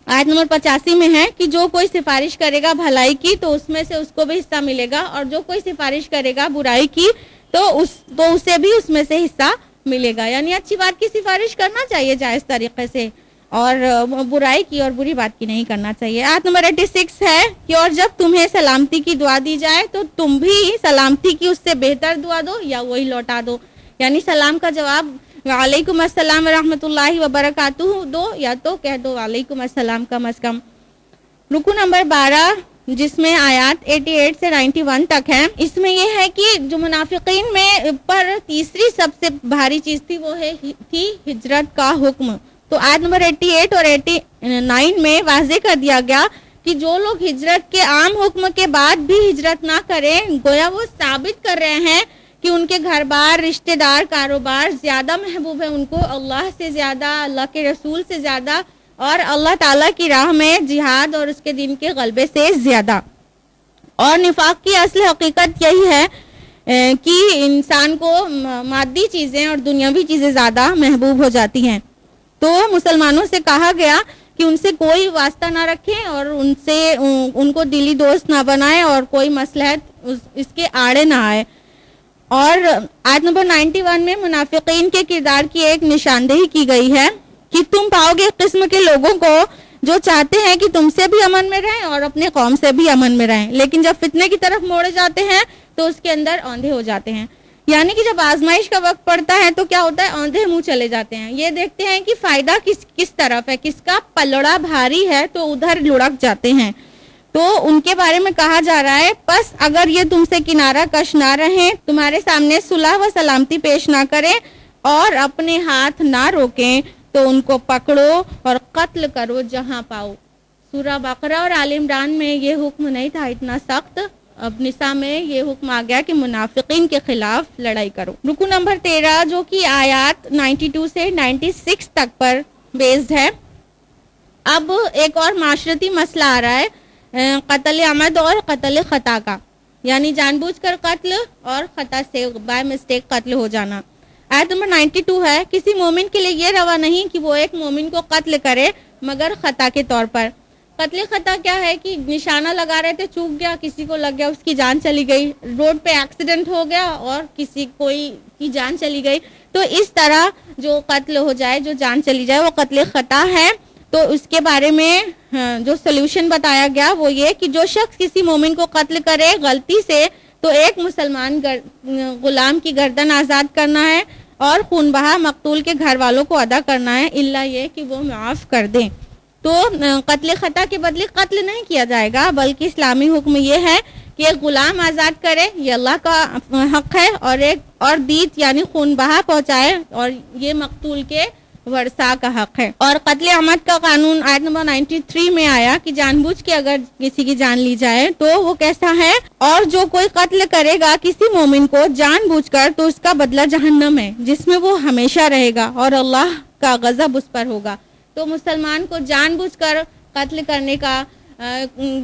آیت نمبر 85 میں ہے کہ جو کوئی سفارش کرے گا بھلائی کی تو اس میں سے اس کو بھی حصہ ملے گا, اور جو کوئی سفارش کرے گا برائی کی تو اسے بھی اس میں سے حصہ ملے گا. یعنی اچھی بات کی سفارش کرنا چاہیے جائز طریقے سے, اور برائی کی اور بری بات کی نہیں کرنا چاہیے. آیت نمبر 86 ہے کہ اور جب تمہیں سلامتی کی دعا دی جائے تو تم بھی سلامتی کی اس سے بہتر دعا دو یا وہی لوٹا دو. یعنی سلام کا جواب وعلیکم السلام ورحمۃ اللہ وبرکاتہ دو, یا تو کہہ دو وعلیکم السلام کم از کم. رکو نمبر 12 جس میں آیات 88 سے 91 تک ہے, اس میں یہ ہے کہ جو منافقین میں پر تیسری سب سے بھاری چیز تھی وہ تھی ہجرت کا حکم. تو آیت نمبر 88 اور 89 میں واضح کر دیا گیا کہ جو لوگ ہجرت کے عام حکم کے بعد بھی ہجرت نہ کریں گویا وہ ثابت کر رہے ہیں کہ ان کے گھر بار رشتہ دار کاروبار زیادہ محبوب ہے ان کو اللہ سے زیادہ, اللہ کے رسول سے زیادہ, اور اللہ تعالیٰ کی راہ میں جہاد اور اس کے دین کے غلبے سے زیادہ. اور نفاق کی اصل حقیقت یہی ہے کہ انسان کو مادی چیزیں اور دنیاوی چیزیں زیادہ محبوب ہو جاتی ہیں. تو مسلمانوں سے کہا گیا کہ ان سے کوئی واسطہ نہ رکھیں اور ان کو دلی دوست نہ بنائیں اور کوئی مصلحت اس کے آڑے نہ آئے. اور آیت نمبر 91 میں منافقین کے کردار کی ایک نشاندہی کی گئی ہے کہ تم پاؤ گے اس قسم کے لوگوں کو جو چاہتے ہیں کہ تم سے بھی امن میں رہیں اور اپنے قوم سے بھی امن میں رہیں, لیکن جب فتنے کی طرف موڑے جاتے ہیں تو اس کے اندر اوندھے ہو جاتے ہیں. یعنی کہ جب آزمائش کا وقت پڑتا ہے تو کیا ہوتا ہے, اوندھے منہ چلے جاتے ہیں. یہ دیکھتے ہیں کہ فائدہ کس طرف ہے, کس کا پلڑا بھاری ہے تو ادھر لڑک جاتے ہیں. تو ان کے بارے میں کہا جا رہا ہے پس اگر یہ تم سے کنارہ کش نہ رہیں, تمہارے سامنے صلح و سلامتی پیش نہ کریں اور اپنے ہاتھ نہ روکیں تو ان کو پکڑو اور قتل کرو جہاں پاؤ. سورہ بقرہ اور آل عمران میں یہ حکم نہیں تھا اتنا سخت, اب نساء میں یہ حکم آ گیا کہ منافقین کے خلاف لڑائی کرو. رکو نمبر 13 جو کہ آیات 92 سے 96 تک پر بیسڈ ہے. اب ایک اور معاشرتی مسئلہ آ رہا ہے قتل عمد اور قتل خطا کا, یعنی جان بوجھ کر قتل اور خطا سے بائی مسٹیک قتل ہو جانا. آیت نمبر 92 ہے کسی مومن کے لیے یہ روا نہیں کہ وہ ایک مومن کو قتل کرے مگر خطا کے طور پر. قتل خطا کیا ہے کہ نشانہ لگا رہے تھے, چوک گیا, کسی کو لگ گیا, اس کی جان چلی گئی, روڈ پہ ایکسیڈنٹ ہو گیا اور کوئی کی جان چلی گئی. تو اس طرح جو قتل ہو جائے, جو جان چلی جائے وہ قتل خطا ہے. تو اس کے بارے میں جو سلوشن بتایا گیا وہ یہ کہ جو شخص کسی مومن کو قتل کرے غلطی سے تو ایک مسلمان غلام کی گردن آزاد کرنا ہے اور خون بہا مقتول کے گھر والوں کو ادا کرنا ہے, الا یہ کہ وہ معاف کر دیں. تو قتل خطا کے بدلے قتل نہیں کیا جائے گا, بلکہ اسلامی حکم یہ ہے کہ ایک غلام آزاد کرے, یہ اللہ کا حق ہے, اور دیت یعنی خون بہا پہنچائے, اور یہ مقتول کے ورثاء کا حق ہے. اور قتل عمد کا قانون آیت نمبر 93 میں آیا کہ جان بوجھ کے اگر کسی کی جان لی جائے تو وہ کیسا ہے, اور جو کوئی قتل کرے گا کسی مومن کو جان بوجھ کر تو اس کا بدلہ جہنم ہے جس میں وہ ہمیشہ رہے گا اور اللہ کا غضب اس پر ہوگا. تو مسلمان کو جان بوجھ کر قتل کرنے کا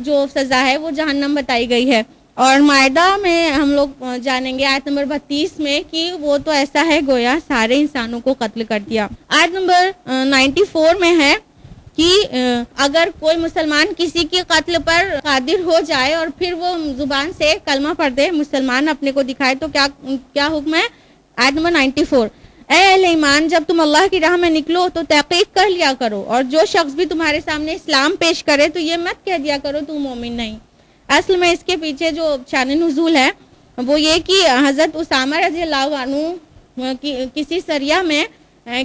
جو سزا ہے وہ جہنم بتائی گئی ہے. اور مائدہ میں ہم لوگ جانیں گے آیت نمبر 32 میں کہ وہ تو ایسا ہے گویا سارے انسانوں کو قتل کر دیا. آیت نمبر 94 میں ہے کہ اگر کوئی مسلمان کسی کے قتل پر قادر ہو جائے اور پھر وہ زبان سے کلمہ پڑھ دے, مسلمان اپنے کو دکھائے, تو کیا حکم ہے. آیت نمبر 94 اے اہل ایمان جب تم اللہ کی راہ میں نکلو تو تحقیق کر لیا کرو, اور جو شخص بھی تمہارے سامنے اسلام پیش کرے تو یہ مت کہہ دیا کرو تو مومن نہیں. اصل میں اس کے پیچھے جو شان نزول ہے وہ یہ کہ حضرت اسامہ رضی اللہ عنہ کسی سریا میں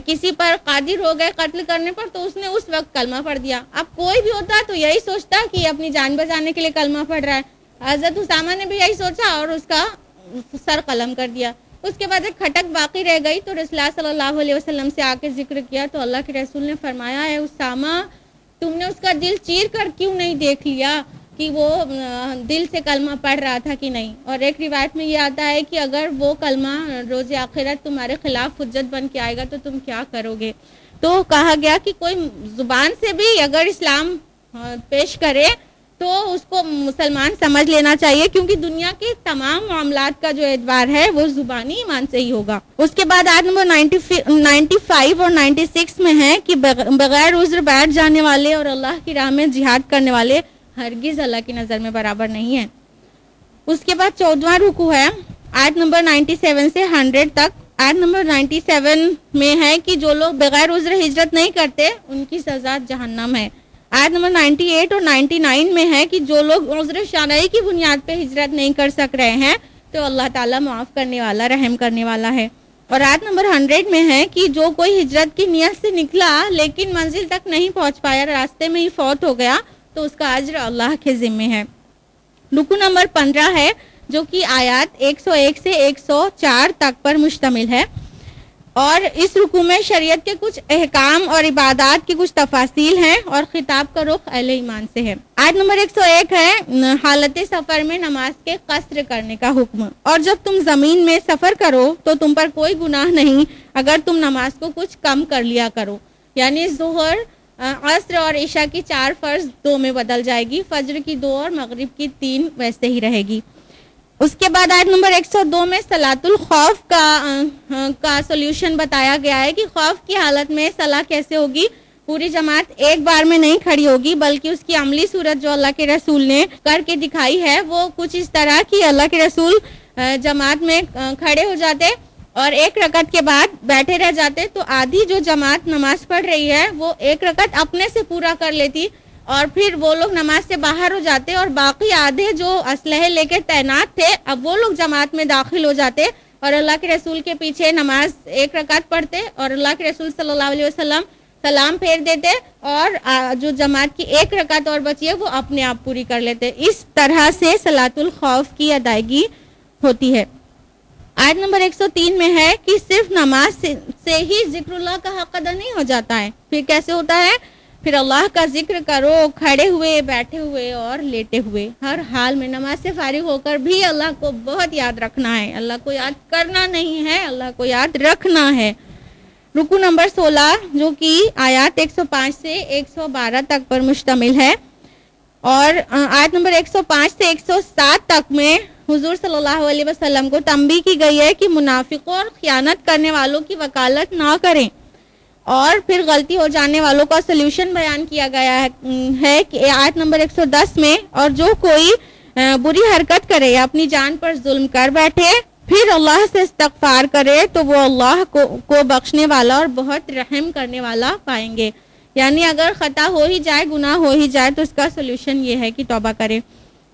کسی پر قادر ہو گئے قتل کرنے پر تو اس نے اس وقت کلمہ پڑھ دیا. اب کوئی بھی ہوتا تو یہی سوچتا کہ اپنی جان بچانے کے لیے کلمہ پڑھ رہا ہے. حضرت اسامہ نے بھی یہی سوچا اور اس کا سر قلم کر دیا. اس کے بعد ایک کھٹک باقی رہ گئی تو رسول اللہ صلی اللہ علیہ وسلم سے آ کے ذکر کیا تو اللہ کے رسول نے فرمایا ہے اسامہ تم نے اس کا دل چیر کر کیوں نہیں دیکھ لیا کہ وہ دل سے کلمہ پڑھ رہا تھا کہ نہیں. اور ایک روایت میں یہ آتا ہے کہ اگر وہ کلمہ روز آخرت تمہارے خلاف حجت بن کے آئے گا تو تم کیا کرو گے. تو کہا گیا کہ کوئی زبان سے بھی اگر اسلام پیش کرے تو اس کو مسلمان سمجھ لینا چاہیے کیونکہ دنیا کے تمام معاملات کا جو اعتبار ہے وہ زبانی ایمان سے ہی ہوگا. اس کے بعد آیت نمبر 95 اور 96 میں ہے کہ بغیر عذر بیٹھ جانے والے اور اللہ کی راہ میں جہاد کرنے والے ہرگز اللہ کی نظر میں برابر نہیں ہیں. اس کے بعد 14واں رکوع ہے آیت نمبر 97 سے 100 تک. آیت نمبر 97 میں ہے کہ جو لوگ بغیر عذر ہجرت نہیں کرتے ان کی سزا جہنم ہے. آیت نمبر 98 اور 99 میں ہے کہ جو لوگ عذر شرعی کی بنیاد پہ ہجرت نہیں کر سک رہے ہیں تو اللہ تعالیٰ معاف کرنے والا رحم کرنے والا ہے. اور آیت نمبر 100 میں ہے کہ جو کوئی ہجرت کی نیت سے نکلا لیکن منزل تک نہیں پہنچ پایا راستے میں ہی فوت ہو گیا تو اس کا اجر اللہ کے ذمے ہے. رکوع نمبر 15 ہے جو کہ آیات 101 سے 104 تک پر مشتمل ہے اور اس رکوع میں شریعت کے کچھ احکام اور عبادات کی کچھ تفاصیل ہیں اور خطاب کا رخ اہل ایمان سے ہے. آیت نمبر 101 ہے حالت سفر میں نماز کے قصر کرنے کا حکم. اور جب تم زمین میں سفر کرو تو تم پر کوئی گناہ نہیں اگر تم نماز کو کچھ کم کر لیا کرو. یعنی ظہر عصر اور عشاء کی 4 فرض 2 میں بدل جائے گی, فجر کی 2 اور مغرب کی 3 ویسے ہی رہے گی. اس کے بعد آیت نمبر 102 میں صلاۃ الخوف کا سولوشن بتایا گیا ہے کہ خوف کی حالت میں صلاح کیسے ہوگی. پوری جماعت ایک بار میں نہیں کھڑی ہوگی بلکہ اس کی عملی صورت جو اللہ کے رسول نے کر کے دکھائی ہے وہ کچھ اس طرح کی اللہ کے رسول جماعت میں کھڑے ہو جاتے اور ایک رکعت کے بعد بیٹھے رہ جاتے تو آدھی جو جماعت نماز پڑھ رہی ہے وہ ایک رکعت اپنے سے پورا کر لیتی اور پھر وہ لوگ نماز سے باہر ہو جاتے اور باقی آدھے جو اسلحے لے کے تعینات تھے اب وہ لوگ جماعت میں داخل ہو جاتے اور اللہ کے رسول کے پیچھے نماز ایک رکعت پڑھتے اور اللہ کے رسول صلی اللہ علیہ وسلم سلام پھیر دیتے اور جو جماعت کی ایک رکعت اور بچی ہے وہ اپنے آپ پوری کر لیتے. اس طرح سے صلاۃ الخوف کی ادائیگی ہوتی ہے. آیت نمبر 103 میں ہے کہ صرف نماز سے ہی ذکر اللہ کا حق ادا نہیں ہو جاتا ہے. پھر کیسے ہوتا ہے؟ پھر اللہ کا ذکر کرو کھڑے ہوئے بیٹھے ہوئے اور لیٹے ہوئے, ہر حال میں نماز سے فارغ ہو کر بھی اللہ کو بہت یاد رکھنا ہے. اللہ کو یاد کرنا نہیں ہے, اللہ کو یاد رکھنا ہے. رکوع نمبر 16 جو کہ آیات 105 سے 112 تک پر مشتمل ہے اور آیت نمبر 105 سے 107 تک میں حضور صلی اللہ علیہ وسلم کو تنبیہ کی گئی ہے کہ منافقوں اور خیانت کرنے والوں کی وکالت نہ کریں. اور پھر غلطی ہو جانے والوں کا سلیوشن بیان کیا گیا ہے کہ آیت نمبر 110 میں اور جو کوئی بری حرکت کرے یا اپنی جان پر ظلم کر بیٹھے پھر اللہ سے استغفار کرے تو وہ اللہ کو بخشنے والا اور بہت رحم کرنے والا پائیں گے. یعنی اگر خطا ہو ہی جائے گناہ ہو ہی جائے تو اس کا سولوشن یہ ہے کہ توبہ کرے.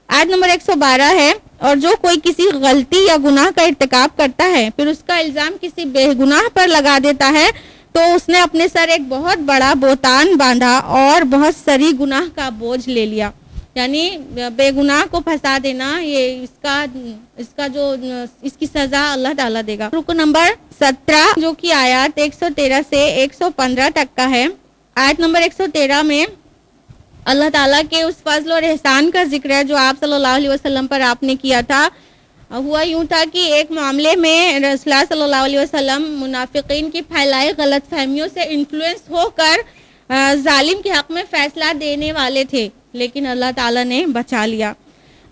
آیت نمبر 112 ہے اور جو کوئی کسی غلطی یا گناہ کا ارتکاب کرتا ہے پھر اس کا الزام کسی بے گناہ پر لگا دیتا ہے تو اس نے اپنے سر ایک بہت بڑا بہتان باندھا اور بہت سری گناہ کا بوجھ لے لیا. یعنی بے گناہ کو پھنسا دینا یہ اس کی سزا اللہ تعالیٰ دے گا. رکوع نمبر 17 جو کہ آیات 113 سے 115 تک کا ہے. آیت نمبر 113 میں اللہ تعالیٰ کے اس فضل اور احسان کا ذکر ہے جو آپ صلی اللہ علیہ وسلم پر آپ نے کیا تھا. ہوا یوں تھا کہ ایک معاملے میں رسول اللہ صلی اللہ علیہ وسلم منافقین کی پھیلائی غلط فہمیوں سے انفلوئنس ہو کر ظالم کے حق میں فیصلہ دینے والے تھے لیکن اللہ تعالیٰ نے بچا لیا.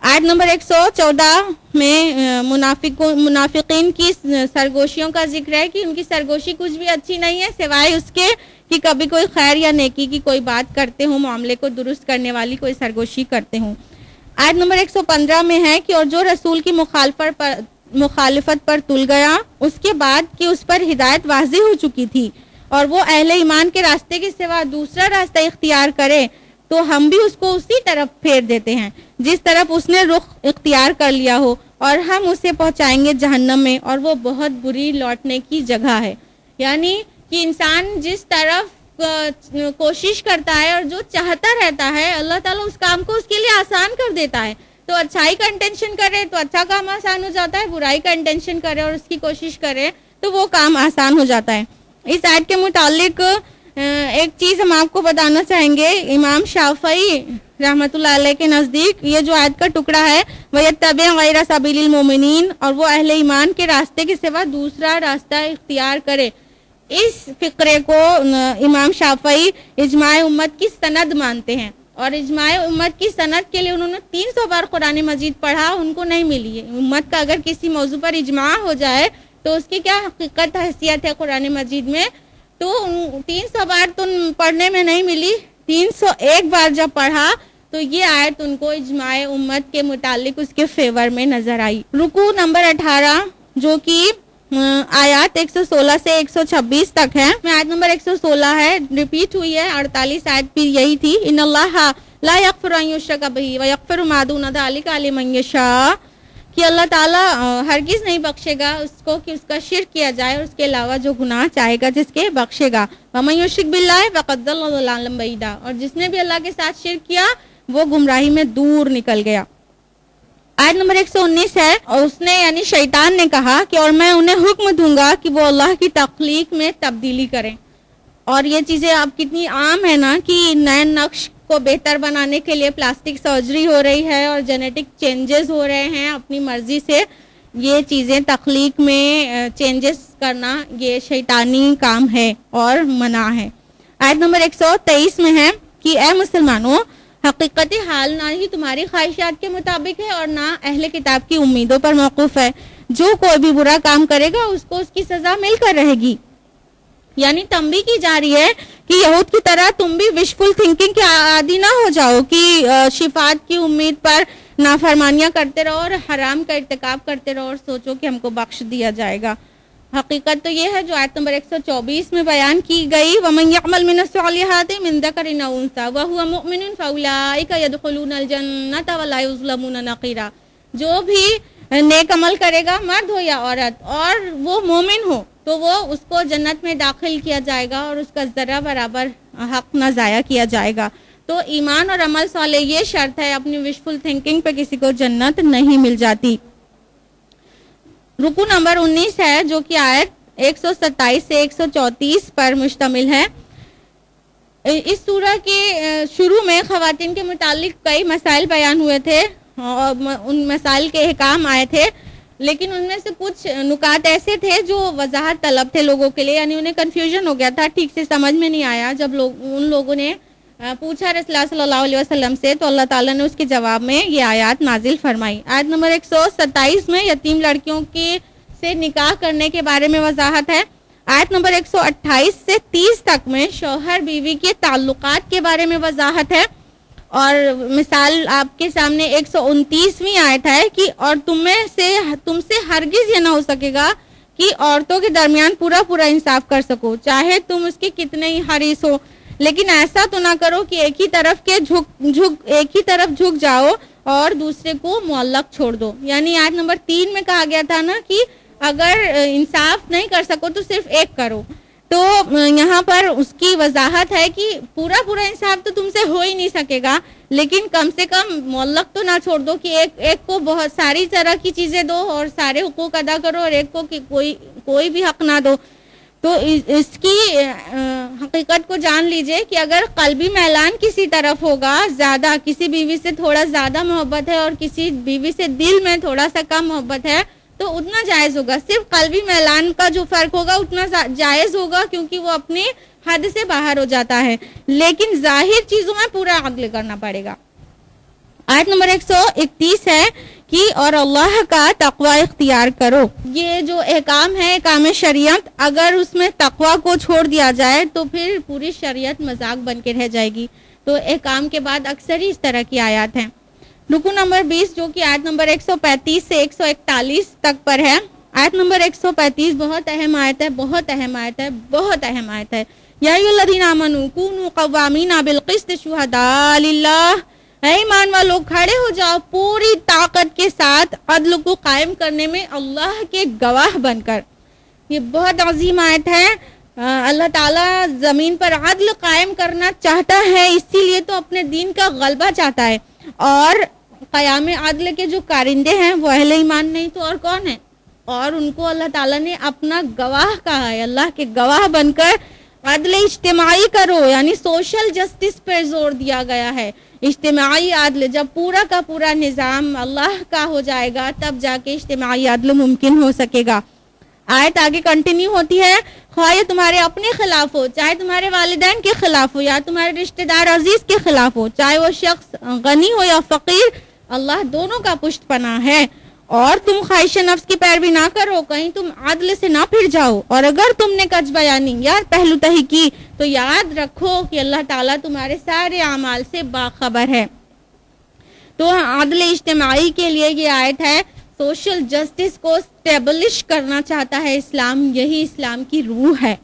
آیت نمبر 114 میں منافقین کی سرگوشیوں کا ذکر ہے کہ ان کی سرگوشی کچھ بھی اچھی نہیں ہے سوائے اس کے کہ کبھی کوئی خیر یا نیکی کی کوئی بات کرتے ہوں, معاملے کو درست کرنے والی کوئی سرگوشی کرتے ہوں. آیت نمبر 115 میں ہے کہ اور جو رسول کی مخالفت پر تل گیا اس کے بعد کہ اس پر ہدایت واضح ہو چکی تھی اور وہ اہل ایمان کے راستے کے سوا دوسرا راستہ اختیار کرے تو ہم بھی اس کو اسی طرف پھیر دیتے ہیں جس طرف اس نے رخ اختیار کر لیا ہو اور ہم اسے پہنچائیں گے جہنم میں اور وہ بہت بری لوٹنے کی جگہ ہے. یعنی کہ انسان جس طرف کوشش کرتا ہے اور جو چاہتا رہتا ہے اللہ تعالیٰ اس کام کو اس کے لیے آسان کر دیتا ہے. تو اچھائی کا انٹینشن کرے تو اچھا کام آسان ہو جاتا ہے, برائی کا انٹینشن کرے اور اس کی کوشش کرے تو وہ کام آسان ہو جاتا ہے. اس آیت کے متعلق ایک چیز ہم آپ کو بتانا چاہیں گے. امام شافعی رحمۃ اللہ علیہ کے نزدیک یہ جو آیت کا ٹکڑا ہے وَيَتَّبِعْ غَيْرَ سَبِيلِ الْمُؤْمِنِينَ, اور وہ اہل ایمان کے راستے کے سوا دوسرا راستہ اختیار کرے, اس فقرے کو امام شافعی اجماع امت کی سند مانتے ہیں. اور اجماع امت کی سند کے لیے انہوں نے 300 بار قرآن مجید پڑھا, ان کو نہیں ملی ہے. امت کا اگر کسی موضوع پر اجماع ہو جائے تو اس کی کیا حقیقت حیثیت ہے قرآن مجید میں, تو 300 بار تو پڑھنے میں نہیں ملی, 301 بار جب پڑھا تو یہ آیت ان کو اجماع امت کے متعلق اس کے فیور میں نظر آئی. رکوع نمبر 18 جو کہ آیات 116 سے 126 تک ہے, میں آیت نمبر 116 ہے, ریپیٹ ہوئی ہے, 48 آیت بھی یہی تھی. ان اللہ لا یغفر ان یشرک بہ ویغفر ما دون ذلک لمن یشاء, کہ اللہ تعالیٰ ہرگز نہیں بخشے گا اس کو کہ اس کا شرک کیا جائے اور اس کے علاوہ جو گناہ چاہے گا جس کے بخشے گا. ومن یشرک باللہ فقد ضل ضلالا بعیدا, اور جس نے بھی اللہ کے ساتھ شرک کیا وہ گمراہی میں دور نکل گیا. آیت نمبر 119 ہے, اور اس نے یعنی شیطان نے کہا کہ اور میں انہیں حکم دوں گا کہ وہ اللہ کی تخلیق میں تبدیلی کریں. اور یہ چیزیں اب کتنی عام ہے نا کہ نئے نقش کو بہتر بنانے کے لیے پلاسٹک سرجری ہو رہی ہے اور جینیٹک چینجز ہو رہے ہیں اپنی مرضی سے. یہ چیزیں تخلیق میں چینجز کرنا یہ شیطانی کام ہے اور منع ہے. آیت نمبر 123 میں ہے کہ اے مسلمانوں, حقیقت حال نہ ہی تمہاری خواہشات کے مطابق ہے اور نہ اہل کتاب کی امیدوں پر موقوف ہے. جو کوئی بھی برا کام کرے گا اس کو اس کی سزا مل کر رہے گی. یعنی تنبیہ کی جا رہی ہے کہ یہود کی طرح تم بھی وشفل تھنکنگ کے عادی نہ ہو جاؤ کہ شفاعت کی امید پر نافرمانیاں کرتے رہو اور حرام کا ارتکاب کرتے رہو اور سوچو کہ ہم کو بخش دیا جائے گا. حقیقت تو یہ ہے جو آیت نمبر 124 میں بیان کی گئی, وَمَن يَعْمَلْ مِنَ الصَّالِحَاتِ مِن ذَكَرٍ أَوْ أُنثَىٰ وَهُوَ مُؤْمِنٌ فَأُولَٰئِكَ يَدْخُلُونَ الْجَنَّةَ وَلَا يُظْلَمُونَ نَقِيرًا. جو بھی نیک عمل کرے گا مرد ہو یا عورت اور وہ مومن ہو تو وہ اس کو جنت میں داخل کیا جائے گا اور اس کا ذرہ برابر حق نہ ضائع کیا جائے گا. تو ایمان اور عمل صالح یہ شرط ہے, اپنی وشفل تھنکنگ پہ کسی کو جنت نہیں مل جاتی. رکوع نمبر 19 ہے جو کہ آیت 127 سے 134 پر مشتمل ہے. اس سورہ کے شروع میں خواتین کے متعلق کئی مسائل بیان ہوئے تھے اور ان مسائل کے احکام آئے تھے, لیکن ان میں سے کچھ نکات ایسے تھے جو وضاحت طلب تھے لوگوں کے لیے. یعنی انہیں کنفیوژن ہو گیا تھا, ٹھیک سے سمجھ میں نہیں آیا. جب ان لوگوں نے پوچھا رسول اللہ صلی اللہ علیہ وسلم سے تو اللہ تعالیٰ نے اس کے جواب میں یہ آیات نازل فرمائی. آیت نمبر 127 میں یتیم لڑکیوں سے نکاح کرنے کے بارے میں وضاحت ہے. آیت نمبر 128 سے 30 تک میں شوہر بیوی کے تعلقات کے بارے میں وضاحت ہے. اور مثال آپ کے سامنے 129ویں آیت ہے کہ اور تم سے ہرگز یہ نہ ہو سکے گا کہ عورتوں کے درمیان پورا انصاف کر سکو, چاہے تم اس کے کتنے ہی حریص ہو, لیکن ایسا تو نہ کرو کہ ایک ہی طرف جھک جاؤ اور دوسرے کو معلق چھوڑ دو. یعنی آیت نمبر 3 میں کہا گیا تھا نا کہ اگر انصاف نہیں کر سکو تو صرف ایک کرو, تو یہاں پر اس کی وضاحت ہے کہ پورا انصاف تو تم سے ہو ہی نہیں سکے گا, لیکن کم سے کم معلق تو نہ چھوڑ دو کہ ایک کو بہت ساری طرح کی چیزیں دو اور سارے حقوق ادا کرو اور ایک کو کوئی بھی حق نہ دو. تو اس کی حقیقت کو جان لیجئے کہ اگر قلبی میلان کسی طرف ہوگا زیادہ, کسی بیوی سے تھوڑا زیادہ محبت ہے اور کسی بیوی سے دل میں تھوڑا سا کم محبت ہے تو اتنا جائز ہوگا. صرف قلبی میلان کا جو فرق ہوگا اتنا جائز ہوگا کیونکہ وہ اپنی حد سے باہر ہو جاتا ہے, لیکن ظاہر چیزوں میں پورا عدل کرنا پڑے گا. آیت نمبر 131 ہے کہ اور اللہ کا تقوی اختیار کرو. یہ جو احکام ہے احکام شریعت, اگر اس میں تقوی کو چھوڑ دیا جائے تو پھر پوری شریعت مذاق بن کے رہ جائے گی. تو احکام کے بعد اکثر ہی اس طرح کی آیات ہیں. رکوع نمبر 20 جو کہ آیت نمبر 135 سے 141 تک پر ہے. آیت نمبر 135 بہت اہم آیت ہے. یا ایھا الذین آمنوا کونوا قوامین بالقسط شہداء للہ اے ایمان والو کھڑے ہو جاؤ پوری طاقت کے ساتھ عدل کو قائم کرنے میں اللہ کے گواہ بن کر. یہ بہت عظیم آیت ہے. اللہ تعالیٰ زمین پر عدل قائم کرنا چاہتا ہے، اسی لیے تو اپنے دین کا غلبہ چاہتا ہے. اور قیام عدل کے جو کارندے ہیں وہ اہل ایمان نہیں تو اور کون ہیں؟ اور ان کو اللہ تعالیٰ نے اپنا گواہ کہا ہے. اللہ کے گواہ بن کر عدل اجتماعی کرو، یعنی سوشل جسٹس پر زور دیا گیا ہے. اجتماعی عدل، جب پورا کا پورا نظام اللہ کا ہو جائے گا تب جا کے اجتماعی عدل ممکن ہو سکے گا. آیت آگے کنٹینیو ہوتی ہے، خواہ یہ تمہارے اپنے خلاف ہو، چاہے تمہارے والدین کے خلاف ہو یا تمہارے رشتہ دار عزیز کے خلاف ہو، چاہے وہ شخص غنی ہو یا فقیر، اللہ دونوں کا پشت پناہ ہے. اور تم خواہش نفس کی پیروی نہ کرو، کہیں تم عدل سے نہ پھر جاؤ. اور اگر تم نے کج بیانی یا پہلو تہی کی تو یاد رکھو کہ اللہ تعالیٰ تمہارے سارے اعمال سے باخبر ہے. تو عدل اجتماعی کے لیے یہ آیت ہے. سوشل جسٹس کو اسٹیبلش کرنا چاہتا ہے اسلام، یہی اسلام کی روح ہے.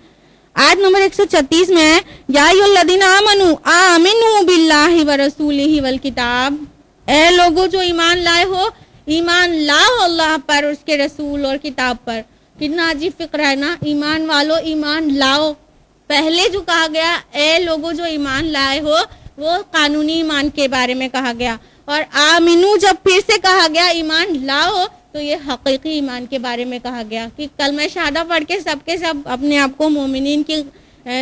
آیت نمبر 136 میں ہے، یا ایھا الذین آمنوا آمنوا باللہ ورسولہ والکتاب، اے لوگوں جو ایمان لائے ہو، ایمان لاؤ اللہ پر، اس کے رسول اور کتاب پر. کتنا عجیب فکر ہے نا، ایمان والو ایمان لاؤ. پہلے جو کہا گیا اے لوگوں جو ایمان لائے ہو وہ قانونی ایمان کے بارے میں کہا گیا، اور آمنو جب پھر سے کہا گیا ایمان لاؤ تو یہ حقیقی ایمان کے بارے میں کہا گیا کہ کلمہ شہادہ پڑھ کے سب اپنے آپ کو مومنین کی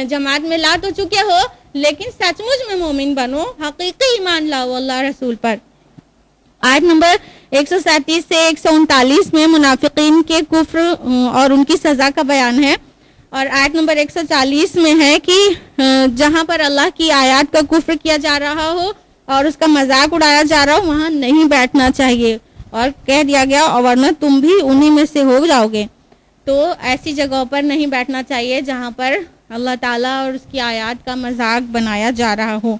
جماعت میں لا تو چکے ہو، لیکن سچ مچ میں مومن بنو، حقیقی ایمان لاؤ اللہ رسول پر. آیت نمبر 137 سے 139 میں منافقین کے کفر اور ان کی سزا کا بیان ہے. اور آیت نمبر 140 میں ہے کہ جہاں پر اللہ کی آیات کا کفر کیا جا رہا ہو اور اس کا مذاق اڑایا جا رہا ہو وہاں نہیں بیٹھنا چاہیے، اور کہہ دیا گیا اور ورنہ تم بھی انہی میں سے ہو جاؤ گے. تو ایسی جگہوں پر نہیں بیٹھنا چاہیے جہاں پر اللہ تعالیٰ اور اس کی آیات کا مذاق بنایا جا رہا ہو.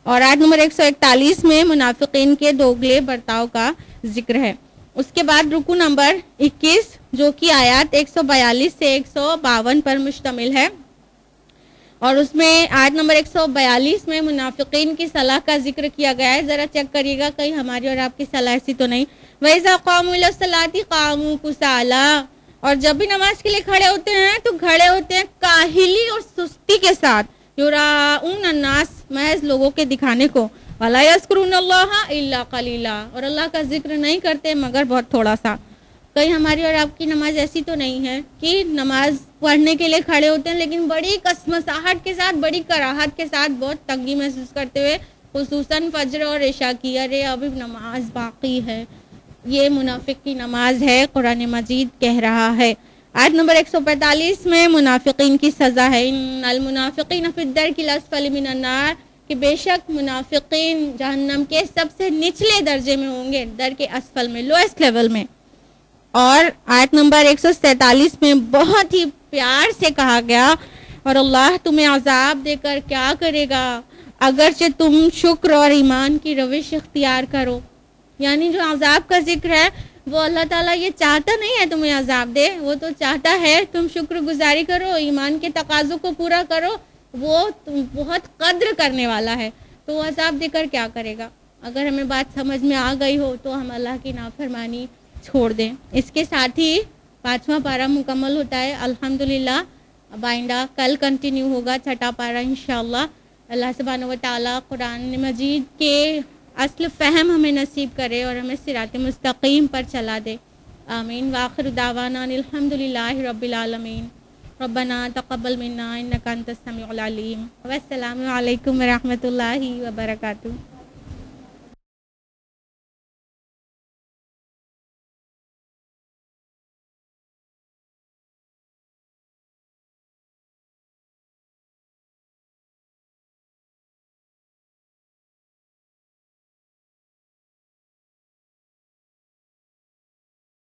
اور آیت نمبر 141 میں منافقین کے دوگلے برتاؤ کا ذکر ہے. اس کے بعد رکو نمبر 21 جو کہ آیات 142 سے 152 پر مشتمل ہے، اور اس میں آیت نمبر 142 میں منافقین کی صلاح کا ذکر کیا گیا ہے. ذرا چیک کریے گا کہیں ہماری اور آپ کی صلاح ایسی تو نہیں. وَإِذَا قَامُوا إِلَى الصَّلَاةِ قَامُوا كُسَالَىٰ، اور جب بھی نماز کے لیے کھڑے ہوتے ہیں تو کھڑے ہوتے ہیں کاہلی اور سستی کے ساتھ. یُرَاءُونَ النَّاسَ، محض لوگوں کے دکھانے کو. وَلَا يَذْكُرُونَ اللَّهَ إِلَّا قَلِيلًا، اور اللہ کا ذکر نہیں کرتے مگر بہت تھوڑا سا. کہیں ہماری اور آپ کی نماز ایسی تو نہیں ہے کہ نماز پڑھنے کے لیے کھڑے ہوتے ہیں لیکن بڑی کسمساہٹ کے ساتھ، بڑی کراہت کے ساتھ، بہت تنگی محسوس کرتے ہوئے، خصوصاً فجر اور عشاء کی، ارے ابھی نماز باقی ہے. یہ منافق کی نماز ہے، قرآن مجید کہہ رہا ہے. آیت نمبر 145 میں منافقین کی سزا ہے. ان المنافقین فی الدرک الاسفل من النار، کہ بے شک منافقین جہنم کے سب سے نچلے درجے میں ہوں گے، در کے اسفل میں، لوئسٹ لیول میں. اور آیت نمبر 147 میں بہت ہی پیار سے کہا گیا، اور اللہ تمہیں عذاب دے کر کیا کرے گا اگرچہ تم شکر اور ایمان کی روش اختیار کرو. یعنی جو عذاب کا ذکر ہے وہ اللہ تعالیٰ یہ چاہتا نہیں ہے تمہیں عذاب دے، وہ تو چاہتا ہے تم شکر گزاری کرو، ایمان کے تقاضوں کو پورا کرو. وہ بہت قدر کرنے والا ہے، تو وہ عذاب دے کر کیا کرے گا. اگر ہمیں بات سمجھ میں آ گئی ہو تو ہم اللہ کی نافرمانی چھوڑ دیں. اس کے ساتھ ہی 5واں پارہ مکمل ہوتا ہے الحمدللہ. اب آئندہ کل کنٹینیو ہوگا 6واں پارہ انشاءاللہ. اللہ سبحانہ و تعالیٰ قرآن مجید کے اصل فہم ہمیں نصیب کرے اور ہمیں صراط مستقیم پر چلا دے. آمین. وآخر دعوانا الحمدللہ رب العالمین. ربنا تقبل منا انک انت السمیع العلیم. والسلام علیکم ورحمۃ اللہ وبرکاتہ.